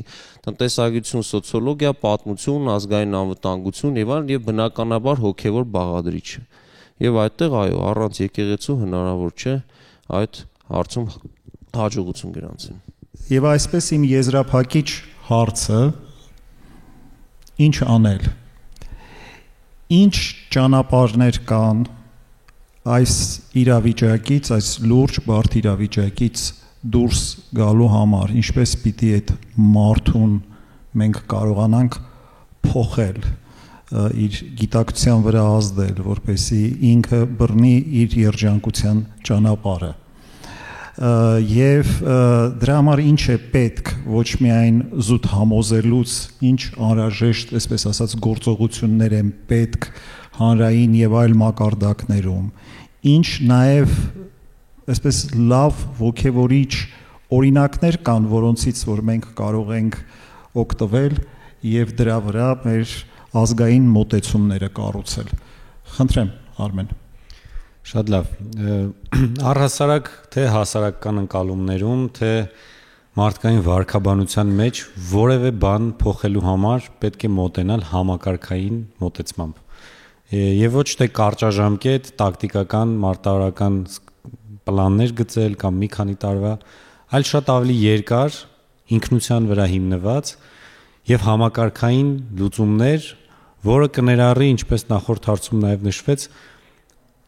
տնտեսագիտություն, սոցիոլոգիա, պատմություն, ազգային անվտանգություն եւ այլն եւ բնականաբար հոգեվոր բաղադրիչը։ Եվ այդտեղ այո, առանց եկեղեցու հնարավոր չէ այդ հարցում հաջողություն գրանցել։ Եվ այսպես իմ եզրափակիչ հարցը ինչ անել։ Ինչ ճանապարհներ կան այս իրավիճակից, այս լուրջ բարդ իրավիճակից դուրս գալու համար, ինչպես պիտի այդ մարդուն մենք կարողանանք փոխել, իր գիտակցության վրա ազդել, որպեսզի ինքը բռնի իր երջանկության ճանապարհը։ Եվ դրա համար ինչ է պետք, ոչ միայն զուտ համոզելուց, ինչ անհրաժեշտ, այսպես ասած, գործողություններ են պետք հանրային եւ այլ մակարդակներում, ինչ նաեւ այսպես լավ ոգևորիչ օրինակներ կան, որոնցից որ մենք կարող ենք օգտվել եւ դրա վրա մեր ազգային մոտեցումները կառուցել։ Խնդրեմ, Արմեն։ Շատ լավ։ Առհասարակ թե հասարակական ընկալումներում, թե մարդկային վարքաբանության մեջ որևէ բան փոխելու համար պետք է մոտենալ համակարգային մոտեցմամբ։ Եվ ոչ թե կարճաժամկետ, տակտիկական, մարտավարական պլաններ գծել կամ մի քանի տարվա, այլ շատ ավելի երկար, ինքնության վրա հիմնված եւ համակարգային լուծումներ որը կներառի, ինչպես նախորդ հարցում նաև նշվեց,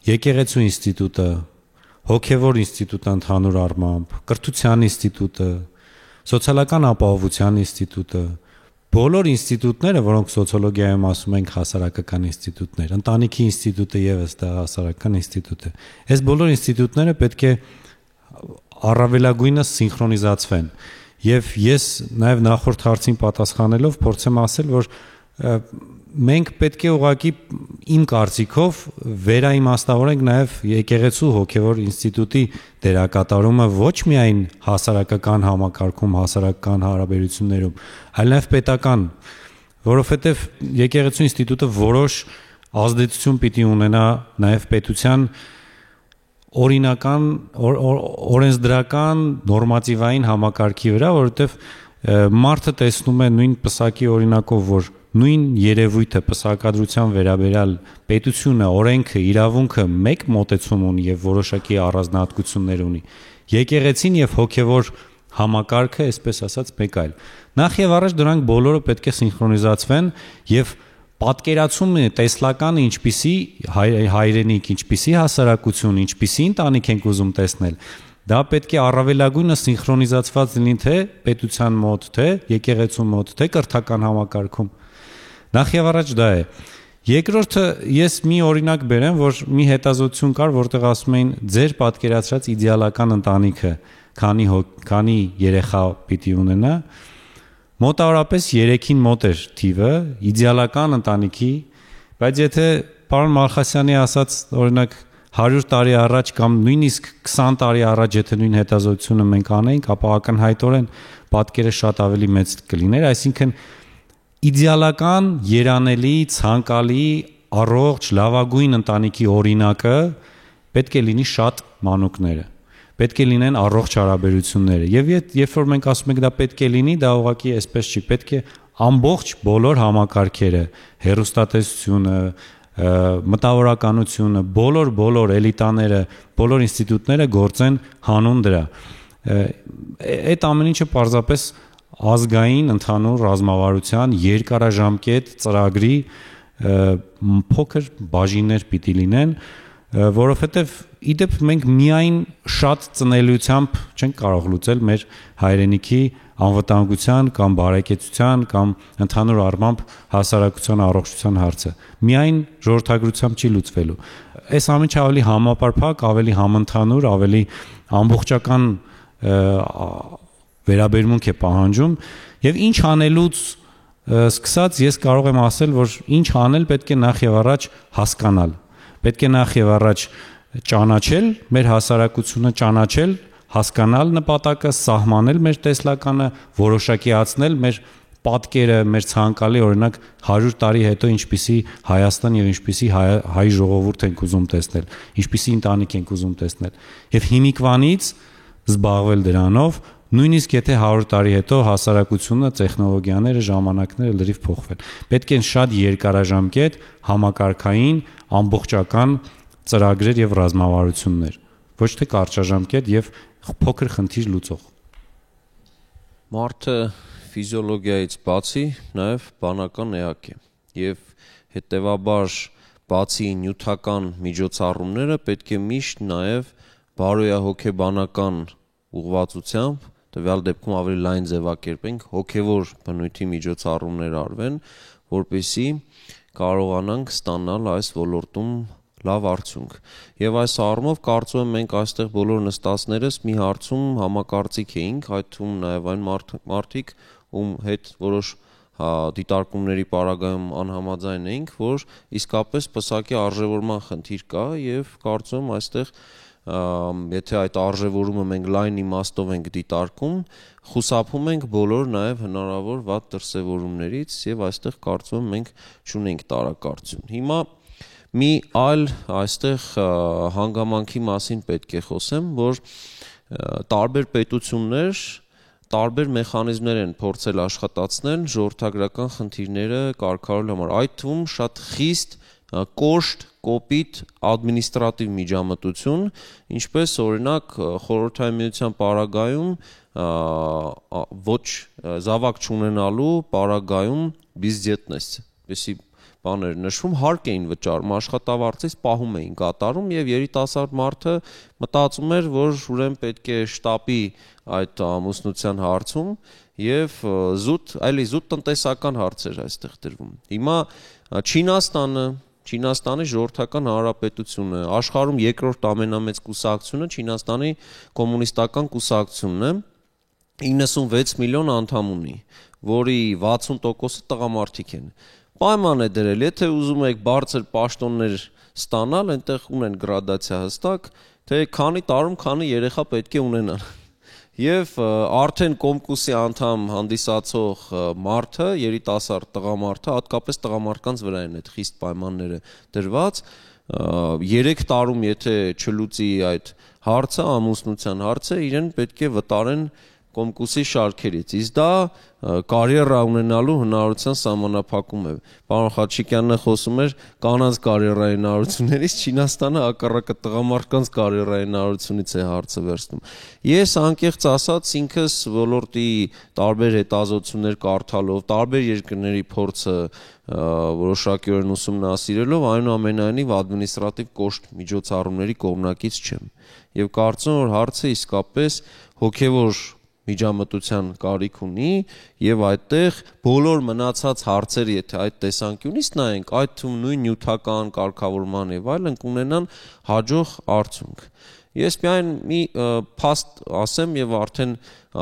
եկեղեցու ինստիտուտը, հոգևոր ինստիտուտը ընդհանուր առմամբ, կրթության ինստիտուտը, սոցիալական ապահովության ինստիտուտը, բոլոր ինստիտուտները, որոնք սոցիոլոգիայում ասում ենք հասարակական ինստիտուտներ, ընտանիքի ինստիտուտը եւս դա հասարակական ինստիտուտ է։ Այս բոլոր ինստիտուտները պետք է առավելագույնս սինխրոնիզացվեն։ Եվ ես նաև նախորդ հարցին պատասխանելով փորձեմ ասել, որ մենք պետք է ուղղակի իմ կարծիքով վերաիմաստավորենք նաև եկեղեցու հոգևոր ինստիտուտի դերակատարումը ոչ միայն հասարակական համակարգում, հասարակական հարաբերություններում, այլ նաև պետական, որովհետև եկեղեցու ինստիտուտը որոշ ազդեցություն պիտի ունենա նաև պետության օրինական, օրենսդրական, նորմատիվային համակարգի վրա, որովհետև մարդը տեսնում է նույն պսակի օրինակով, որ նույն երևույթը պսակադրության վերաբերյալ պետությունը, օրենքը, իրավունքը մեկ մոտեցում ունի եւ որոշակի առանձնահատկություններ ունի։ Եկեղեցին եւ հոգեվոր համակարգը, այսպես ասած, մեկ այլ։ Նախ եւ առաջ դրանք բոլորը պետք է սինխրոնիզացվեն եւ պատկերացումը տեսլականը ինչպիսի հայրենիք, ինչպիսի հասարակություն, ինչպիսի ընտանիք ենք ուզում տեսնել, դա պետք է առավելագույնը սինխրոնիզացված լինի թե պետության մոտ, թե եկեղեցու մոտ, թե կրթական համակարգում։ Նախ եւ առաջ դա է։ Երկրորդը ես մի օրինակ բերեմ, որ մի հետազոտություն կար, որտեղ ասում էին ձեր պատկերացրած իդեալական ընտանիքը քանի երեխա պիտի ունենա, մոտավորապես 3-ին մոտ էր թիվը իդեալական ընտանիքի, բայց եթե պարոն Մալխասյանի ասած օրինակ 100 տարի առաջ կամ նույնիսկ 20 տարի առաջ եթե նույն հետազոտությունը մենք անեինք, ապա ակնհայտորեն պատկերը շատ ավելի մեծ կլիներ, այսինքն իդեալական, երանելի, ցանկալի, առողջ, լավագույն ընտանիքի օրինակը պետք է լինի շատ մանուկները, պետք է լինեն առողջ հարաբերությունները, եւ երբ որ մենք ասում ենք դա պետք է լինի, դա ուղղակի այսպես չի, պետք է ամբողջ բոլոր համակարգերը, հեռուստատեսությունը, մտավորականությունը, բոլոր էլիտաները, բոլոր ինստիտուտները գործեն հանուն դրա։ Այդ ամեն ինչը պարզապես ազգային ընդհանուր ռազմավարության երկարաժամկետ ծրագրի փոքր բաժիններ պիտի լինեն, որովհետև իդեպ մենք միայն շատ ծնելիությամբ չենք կարող լուծել մեր հայրենիքի անվտանգության կամ բարեկեցության կամ ընդհանուր առմամբ հասարակության առողջության հարցը։ Միայն ժողովրդագրությամբ չի լուծվելու։ Այս ամենը ավելի համապարփակ, ավելի համընդհանուր, ավելի ամբողջական վերաբերմունք է պահանջում եւ ինչ անելուց սկսած ես կարող եմ ասել, որ ինչ անել պետք է նախ եւ առաջ հասկանալ, պետք է նախ եւ առաջ ճանաչել մեր հասարակությունը, ճանաչել, հասկանալ նպատակը, սահմանել մեր տեսլականը, որոշակիացնել մեր պատկերը, մեր ցանկալի օրինակ 100 տարի հետո ինչպիսի Հայաստան եւ ինչպիսի հայ ժողովուրդ ենք ուզում տեսնել, ինչպիսի ընտանիք ենք ուզում տեսնել եւ հիմիկվանից զբաղվել դրանով, նույնիսկ եթե 100 տարի հետո հասարակությունը, տեխնոլոգիաները, ժամանակները լրիվ փոխվեն։ Պետք են շատ երկարաժամկետ, համակարգային, ամբողջական ծրագրեր եւ ռազմավարություններ, ոչ թե կարճաժամկետ եւ փոքր խնդիր լուծող։ Մարդը ֆիզիոլոգիայից բացի նաեւ բանական էակ է եւ հետեւաբար բացի նյութական միջոցառումները պետք է միշտ նաեւ բարոյահոգեբանական ուղղվածությամբ տվյալ դեպքում ավելի լայն ձևակերպենք հոգևոր բնույթի միջոցառումներ արվեն, որպեսզի կարողանանք ստանալ այս ոլորտում լավ արդյունք։ Եվ այս առումով կարծում եմ մենք այստեղ բոլոր նստածներս մի հարցում համակարծիք էինք, այդ թվում նաև այն մարդիկ, ում հետ որոշ դիտարկումների պարագայում անհամաձայն էինք, որ իսկապես պսակի արժևորման խնդիր կա եւ կարծում եմ այստեղ եթե այդ արժևորումը մենք լայն իմաստով ենք դիտարկում, խուսափում ենք բոլոր նաև հնարավոր վատ դրսևորումներից եւ այստեղ կարծում եմ մենք չունենք տարակարծություն։ Հիմա մի այլ այստեղ հանգամանքի մասին պետք է խոսեմ, որ տարբեր պետություններ տարբեր մեխանիզմներ են փորձել աշխատացնել ժողովրդագրական խնդիրները կարգավորելու համար, այդ թվում շատ խիստ կոշտ, կոպիտ ադմինիստրատիվ միջամտություն, ինչպես օրինակ Խորհրդային Միության պարագայում ոչ զավակ չունենալու պարագայում բիզդետնես, այսի բաներ նշվում, հարկ էին վճարում, աշխատավարձից պահում էին կատարում եւ երիտասարդ մարդը մտածում էր, որ ուրեմն պետք է շտապի այդ ամուսնության հարցում եւ զուտ տնտեսական հարցեր այստեղ դրվում։ Հիմա Չինաստանի ժողովրդական հանրապետությունը, աշխարհում երկրորդ ամենամեծ կուսակցությունը Չինաստանի կոմունիստական կուսակցությունն է, 96 միլիոն անդամ ունի, որի 60%-ը տղամարդիկ են։ Պայման է դրել, եթե ուզում եք բարձր պաշտոններ ստանալ, այնտեղ ունեն գրադացիա հստակ, թե քանի տարում քանի երեխա պետք է ունենան։ Եվ արդեն Կոմկուսի անդամ հանդիսացող մարդը, երիտասարդ տղամարդը, հատկապես տղամարդկանց վրա են այդ խիստ պայմանները դրված, 3 տարում եթե չլուծի այդ հարցը, ամուսնության հարցը, իրեն պետք է վտարեն Կոմկուսի շարքերից, իսկ դա կարիերա ունենալու հնարավորության սահմանափակում է։ Պարոն Խաչիկյանն խոսում էր կանանց կարիերայի հնարավորություններից, Չինաստանը հակառակը տղամարդկանց կարիերայի հնարավորությունից է հարցը վերցնում։ Ես անկեղծ ասած ինքս ոլորտի տարբեր հետազոտություններ կարդալով, տարբեր երկրների փորձը որոշակիորեն ուսումնասիրելով, այնուամենայնիվ ադմինիստրատիվ կոշտ միջոցառումների կողմնակից չեմ։ Եվ կարծում եմ, որ հարցը իսկապես հոգևոր միջամտության կարիք ունի եւ այդտեղ բոլոր մնացած հարցերը, եթե այդ տեսանկյունից նայենք, այդ թվում նույն նյութական կարգավորման եւ այլն կունենան հաջող արդյունք։ Ես միայն մի փաստ ասեմ եւ արդեն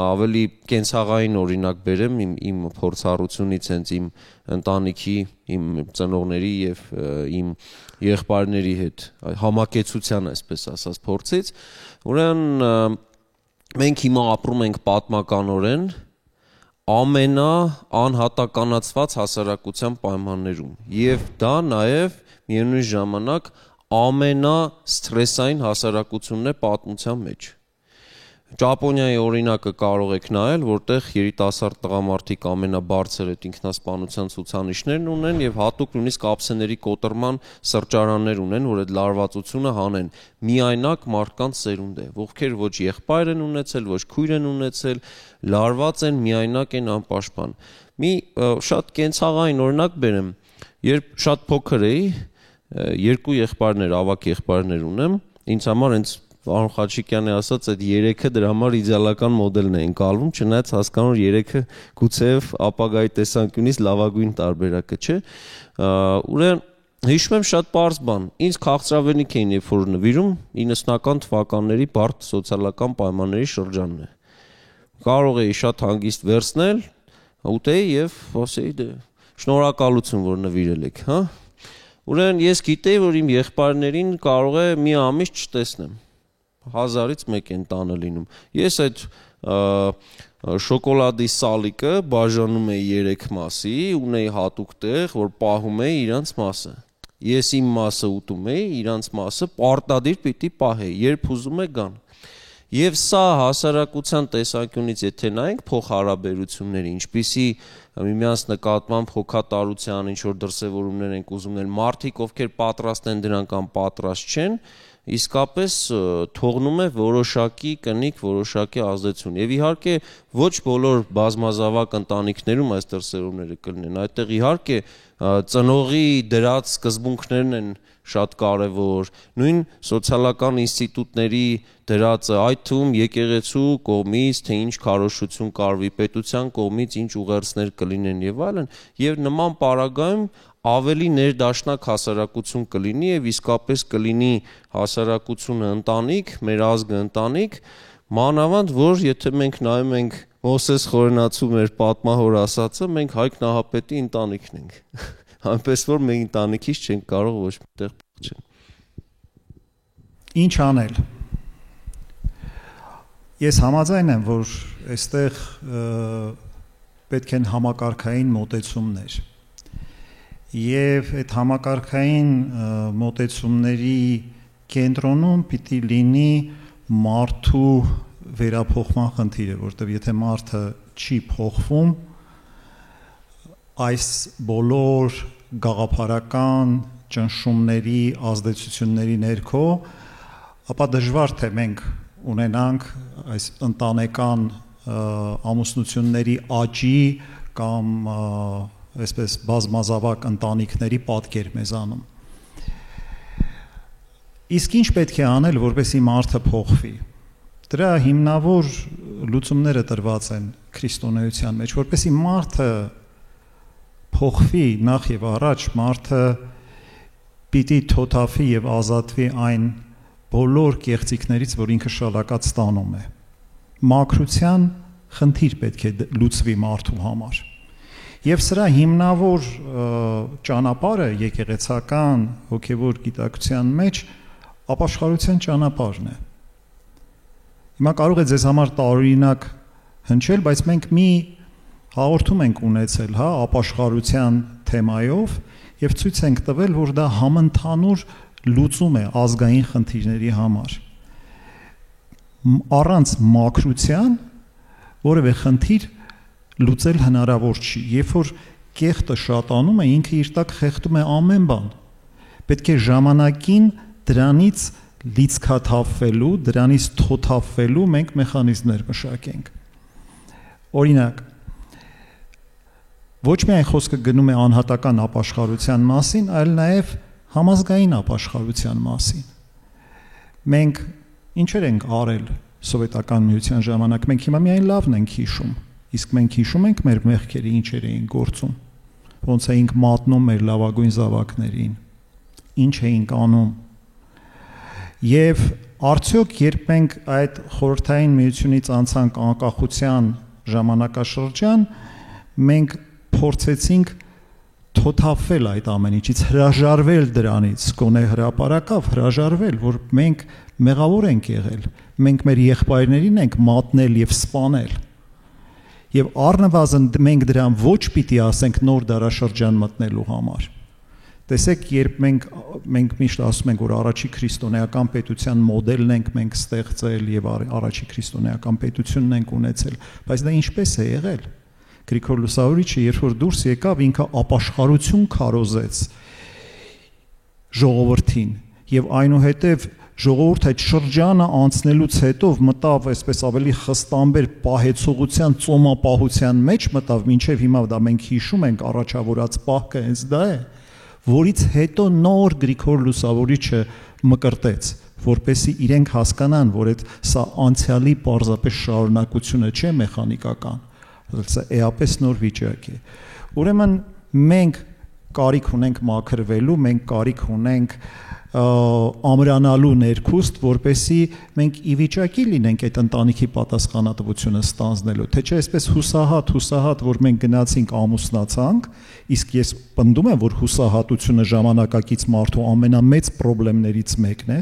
ավելի կենցաղային օրինակ բերեմ իմ փորձառությունից, հենց իմ ընտանիքի, իմ ծնողների եւ իմ եղբայրների հետ համակեցության, այսպես ասած, փորձից, ուրեմն մենք հիմա ապրում ենք պատմականորեն ամենաանհատականացված հասարակության պայմաններում եւ դա նաեւ միևնույն ժամանակ ամենասթրեսային հասարակությունն է պատմության մեջ։ Ճապոնիայի օրինակը կարող եք նայել, որտեղ երիտասարդ տղամարդիկ ամենաբարձր այդ ինքնասպանության ցուցանիշներն ունեն եւ հատուկ նույնիսկ ափսեների կոտրման սրճարաններ ունեն, որ այդ լարվածությունը հանեն։ Միայնակ մարդկանց սերունդ է, ովքեր ոչ եղբայր են ունեցել, ոչ քույր են ունեցել, լարված են, միայնակ են, անպաշտպան։ Մի շատ կենցաղային օրինակ բերեմ, երբ շատ փոքր էի, 2 եղբայրներ, ավագ եղբայրներ ունեմ, ինձ համար հենց Պարոն Խաչիկյանի ասած այդ 3-ը դրա համար իդեալական մոդելն է ընկալվում, չնայած հասկանում 3-ը գուցեև ապագայի տեսանկյունից լավագույն տարբերակը չէ։ Ուրեմն հիշում եմ շատ պարզ բան, ինձ քաղցրավենիք էին երբ որ նվիրում 90-ական թվականների բարդ սոցիալական պայմանների շրջանն է։ Կարող էի շատ հանգիստ վերցնել, ուտեի եւ ասեի դե շնորհակալություն որ նվիրել եք, հա։ Ուրեմն ես գիտեի որ իմ եղբայրներին կարող է մի ամիս չտեսնեմ։ 1000-ից 1 են տանը լինում։ Ես այդ շոկոլադի սալիկը բաժանում էի 3 մասի, ունեի հատուկ տեղ, որ պահում էի իրանց մասը։ Ես իմ մասը ուտում էի, իրանց մասը պարտադիր պիտի պահեի, երբ ուզում է գան։ Եվ սա հասարակության տեսանկյունից եթե նայենք փոխհարաբերությունների, ինչպիսի միմյանց նկատմամբ հոգատարության, ինչ որ դրսևորումներ ենք ուզում նել, մարդիկ ովքեր պատրաստ են դրան կամ պատրաստ չեն, իսկապես թողնում է որոշակի կնիկ, որոշակի ազդեցություն։ Եվ իհարկե ոչ բոլոր բազմազավակ ընտանիքներում այս դրսևորումները կլինեն։ Այդտեղ իհարկե ծնողի դրած սկզբունքներն են շատ կարևոր, նույն սոցիալական ինստիտուտների դրածը, այդ թվում եկեղեցու կողմից, թե ինչ քարոզություն կարվի, պետության կողմից ինչ ուղերձներ կլինեն եւ այլն, եւ նման պարագայում ավելի ներդաշնակ հասարակություն կլինի եւ իսկապես կլինի հասարակությունը ընտանիք, մեր ազգը ընտանիք, մանավանդ որ եթե մենք նայում ենք Մովսես Խորենացու մեր պատմահոր ասածը, մենք Հայկ Նահապետի ընտանիքն ենք։ Այնպես որ մենք ընտանիքից չենք կարող ոչ միտեղ փոխել։ Ինչ անել։ Ես համաձայն եմ, որ այստեղ պետք են համակարգային մոտեցումներ։ Եվ այդ համակարգային մոտեցումների կենտրոնում պիտի լինի մարդու վերափոխման խնդիրը, որտեղ եթե մարդը չի փոխվում, այս բոլոր գաղափարական ճնշումների ազդեցությունների ներքո, ապա դժվար թե մենք ունենանք այս ընտանեկան ամուսնությունների աճի կամ այսպես բազմազավակ ընտանիքների պատկեր մեզանում։ Իսկ ինչ պետք է անել, որպեսզի մարդը փոխվի։ Դրա հիմնավոր լուծումները տրված են քրիստոնեության մեջ, որպեսզի մարդը փոխվի, նախ եւ առաջ մարդը պիտի թոթափի եւ ազատվի այն բոլոր կեղծիքներից, որ ինքը շալակած ստանում է։ Մաքրության խնդիր պետք է լուծվի մարդու համար։ Եվ սրա հիմնավոր ճանապարհը եկեղեցական հոգևոր գիտակցության մեջ ապաշխարության ճանապարհն է։ Հիմա կարող է ձեզ համար տարօրինակ հնչել, բայց մենք մի հաղորդում ենք ունեցել, հա, ապաշխարության թեմայով եւ ցույց ենք տվել, որ դա համընդհանուր լուծում է ազգային խնդիրների համար։ Առանց մաքրության որևէ խնդիր լուծել հնարավոր չի։ Երբ որ կեղտը շատանում է, ինքը իր տակ խեղդում է ամեն բան։ Պետք է ժամանակին դրանից լիցքաթափվելու, դրանից թոթափվելու մենք մեխանիզմներ մշակենք։ Օրինակ, ոչ միայն խոսքը գնում է անհատական ապաշխարության մասին, այլ նաև համազգային ապաշխարության մասին։ Մենք ինչեր ենք արել սովետական միության ժամանակ, մենք հիմա միայն լավն ենք հիշում, իսկ մենք հիշում ենք մեր մեղքերը ինչեր էին գործում, ոնց էինք մատնում մեր լավագույն զավակներին, ինչ էինք անում։ Եվ արդյոք երբ մենք այդ խորհրդային միությունից անցանք անկախության ժամանակաշրջան, մենք փորձեցինք թոթափվել այդ ամեն ինչից, հրաժարվել դրանից, գոնե հրապարակավ հրաժարվել, որ մենք մեղավոր ենք եղել, մենք մեր եղբայրներին ենք մատնել եւ սպանել։ Եվ առնվազն մենք դրան ոչ պիտի ասենք նոր դարաշրջան մտնելու համար։ Տեսեք, երբ մենք միշտ ասում ենք, որ առաջի քրիստոնեական պետության մոդելն ենք մենք ստեղծել եւ առաջի քրիստոնեական պետությունն ենք ունեցել, բայց դա ինչպես է եղել։ Գրիգոր Լուսավորիչը, երբ որ դուրս եկավ, ինքը ապաշխարություն քարոզեց ժողովրդին եւ այնուհետեւ ժողովուրդ այդ շրջանը անցնելուց հետո մտավ այսպես ավելի խստամբեր պահեցողության ծոմապահության մեջ մտավ, մինչեւ հիմա դա մենք հիշում ենք առաջավորած պահքը հենց դա է, որից հետո նոր Գրիգոր Լուսավորիչը մկրտեց, որպեսզի իրենք հասկանան, որ այդ սա անցյալի պարզապես շարունակությունը չէ մեխանիկական, սա էապես նոր վիճակ է։ Ուրեմն մենք կարիք ունենք մաքրվելու, մենք կարիք ունենք ամրանալու ներքուստ, որպեսզի մենք ի վիճակի լինենք այդ ընտանիքի պատասխանատվությունը ստանձնելու, թե չէ այսպես հուսահատ, որ մենք գնացինք ամուսնացանք, իսկ ես պնդում եմ, որ հուսահատությունը ժամանակակից մարդու ամենամեծ խնդիրներից մեկն է,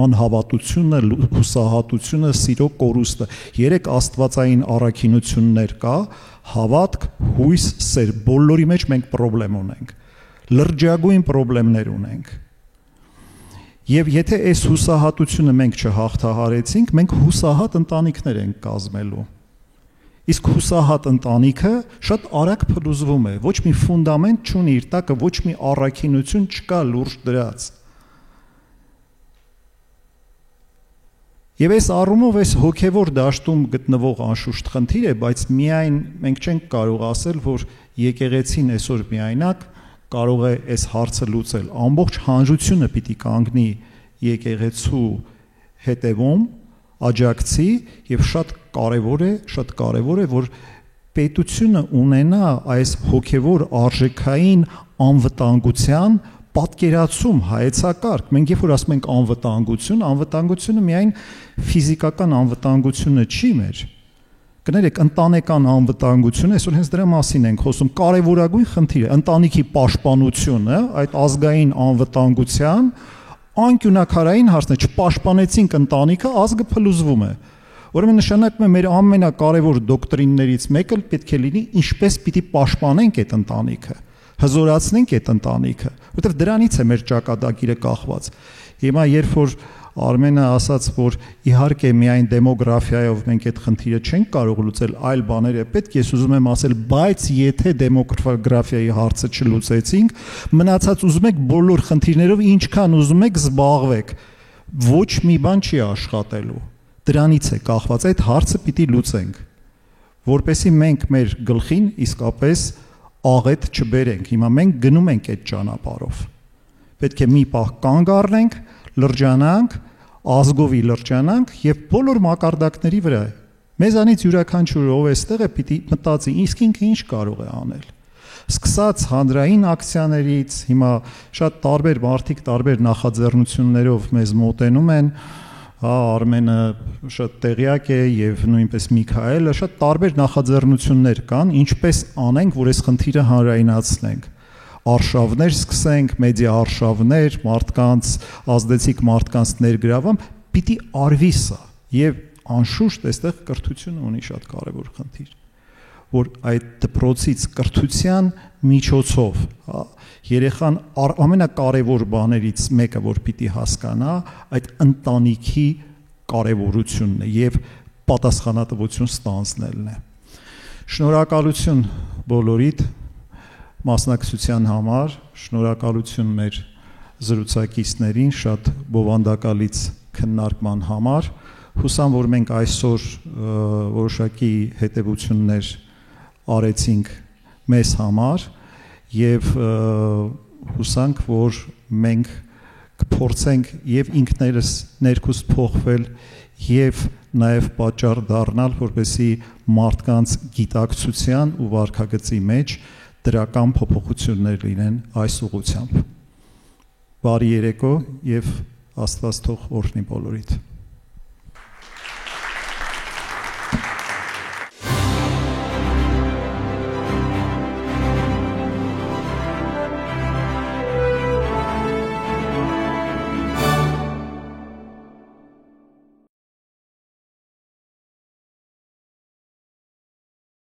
անհավատությունը, հուսահատությունը, սիրո կորուստը։ 3 աստվածային առաքինություններ կա, հավատք, հույս, սեր, բոլորի մեջ մենք խնդրեմ ունենք, լրջագույն խնդիրներ ունենք։ Եվ եթե այս հուսահատությունը մենք չհաղթահարեցինք, մենք հուսահատ ընտանիքներ ենք կազմելու։ Իսկ հուսահատ ընտանիքը շատ արագ փլուզվում է, ոչ մի ֆունդամենտ չունի իր տակը, ոչ մի առաքինություն չկա լուրջ դրած։ Եվ այս առումով այս հոգևոր դաշտում գտնվող անշուշտ խնդիր է, բայց միայն մենք չենք կարող ասել, որ եկեղեցին այսօր միայնակ կարող է այս հարցը լուծել։ Ամբողջ հանրությունը պիտի կանգնի եկեղեցու հետևում, աջակցի եւ շատ կարեւոր է, որ պետությունը ունենա այս հոգևոր արժեքային անվտանգության պատկերացում, հայեցակարգ։ Մենք երբ որ ասում ենք անվտանգությունը միայն ֆիզիկական անվտանգությունը չի մեր։ Կներեք, ընտանեկան անվտանգությունը, այսօր հենց դրա մասին ենք խոսում, կարևորագույն խնդիր է, ընտանիքի պաշտպանությունը, այդ ազգային անվտանգության անկյունակարային հարցն է, չպաշտպանեցինք ընտանիքը, ազգը փլուզվում է։ Ուրեմն նշանակում է մեր ամենակարևոր դոկտրիններից մեկը պետք է լինի ինչպես պիտի պաշտպանենք այդ ընտանիքը, հզորացնենք այդ ընտանիքը, որովհետև դրանից է մեր ճակատագիրը կախված։ Հիմա երբ որ Արմենը ասաց, որ իհարկե միայն դեմոգրաֆիայով մենք այդ խնդիրը չենք կարող լուծել, այլ բաներ է պետք, ես ուզում եմ ասել, բայց եթե դեմոգրաֆիայի հարցը չլուծեցինք, մնացած ուզում եք բոլոր խնդիրներով ինչքան ուզում եք զբաղվեք, ոչ մի բան չի աշխատելու։ Դրանից է կախված, այդ հարցը պիտի լուծենք, որպեսզի մենք մեր գլխին իսկապես աղետ չբերենք։ Հիմա մենք գնում ենք այդ ճանապարհով։ Պետք է մի պահ կանգ առնենք, լրջանանք, ազգովի լրջանանք եւ բոլոր մակարդակների վրա մեզանից յուրաքանչյուրը ով էստեղ է պիտի մտածի իսկ ինքը ինչ կարող է անել։ Սկսած հանրային ակցիաներից, հիմա շատ տարբեր մարդիկ տարբեր նախաձեռնություններով մեզ մոտենում են, Արմենը շատ տեղյակ է եւ նույնպես Միքայելը, շատ տարբեր նախաձեռնություններ կան, ինչպես անենք, որ այս խնդիրը հանրայնացնենք։ Արշավներ սկսենք, մեդիա արշավներ, մարդկանց ազդեցիկ մարդկանց ներգրավում, պիտի արվի սա եւ անշուշտ այստեղ կրթությունը ունի շատ կարեւոր խնդիր, որ այդ դպրոցից կրթության միջոցով, երեխան ամենակարևոր բաներից մեկը, որ պիտի հասկանա, այդ ընտանիքի կարևորությունն է եւ պատասխանատվություն ստանձնելն է։ Շնորհակալություն բոլորիդ մասնակցության համար, շնորհակալություն մեր զրուցակիցներին շատ բովանդակալից քննարկման համար։ Հուսամ, որ մենք այսօր որոշակի հետևություններ արեցինք մեզ համար եւ հուսանք, որ մենք կփորձենք եւ ինքներս ներքուստ փոխվել եւ նաեւ պատճառ դառնալ, որպեսզի մարդկանց գիտակցության ու վարքագծի մեջ դրական փոփոխություններ լինեն այս ուղղությամբ։ Բարի երեկո եւ Աստված թող օրհնի բոլորիդ։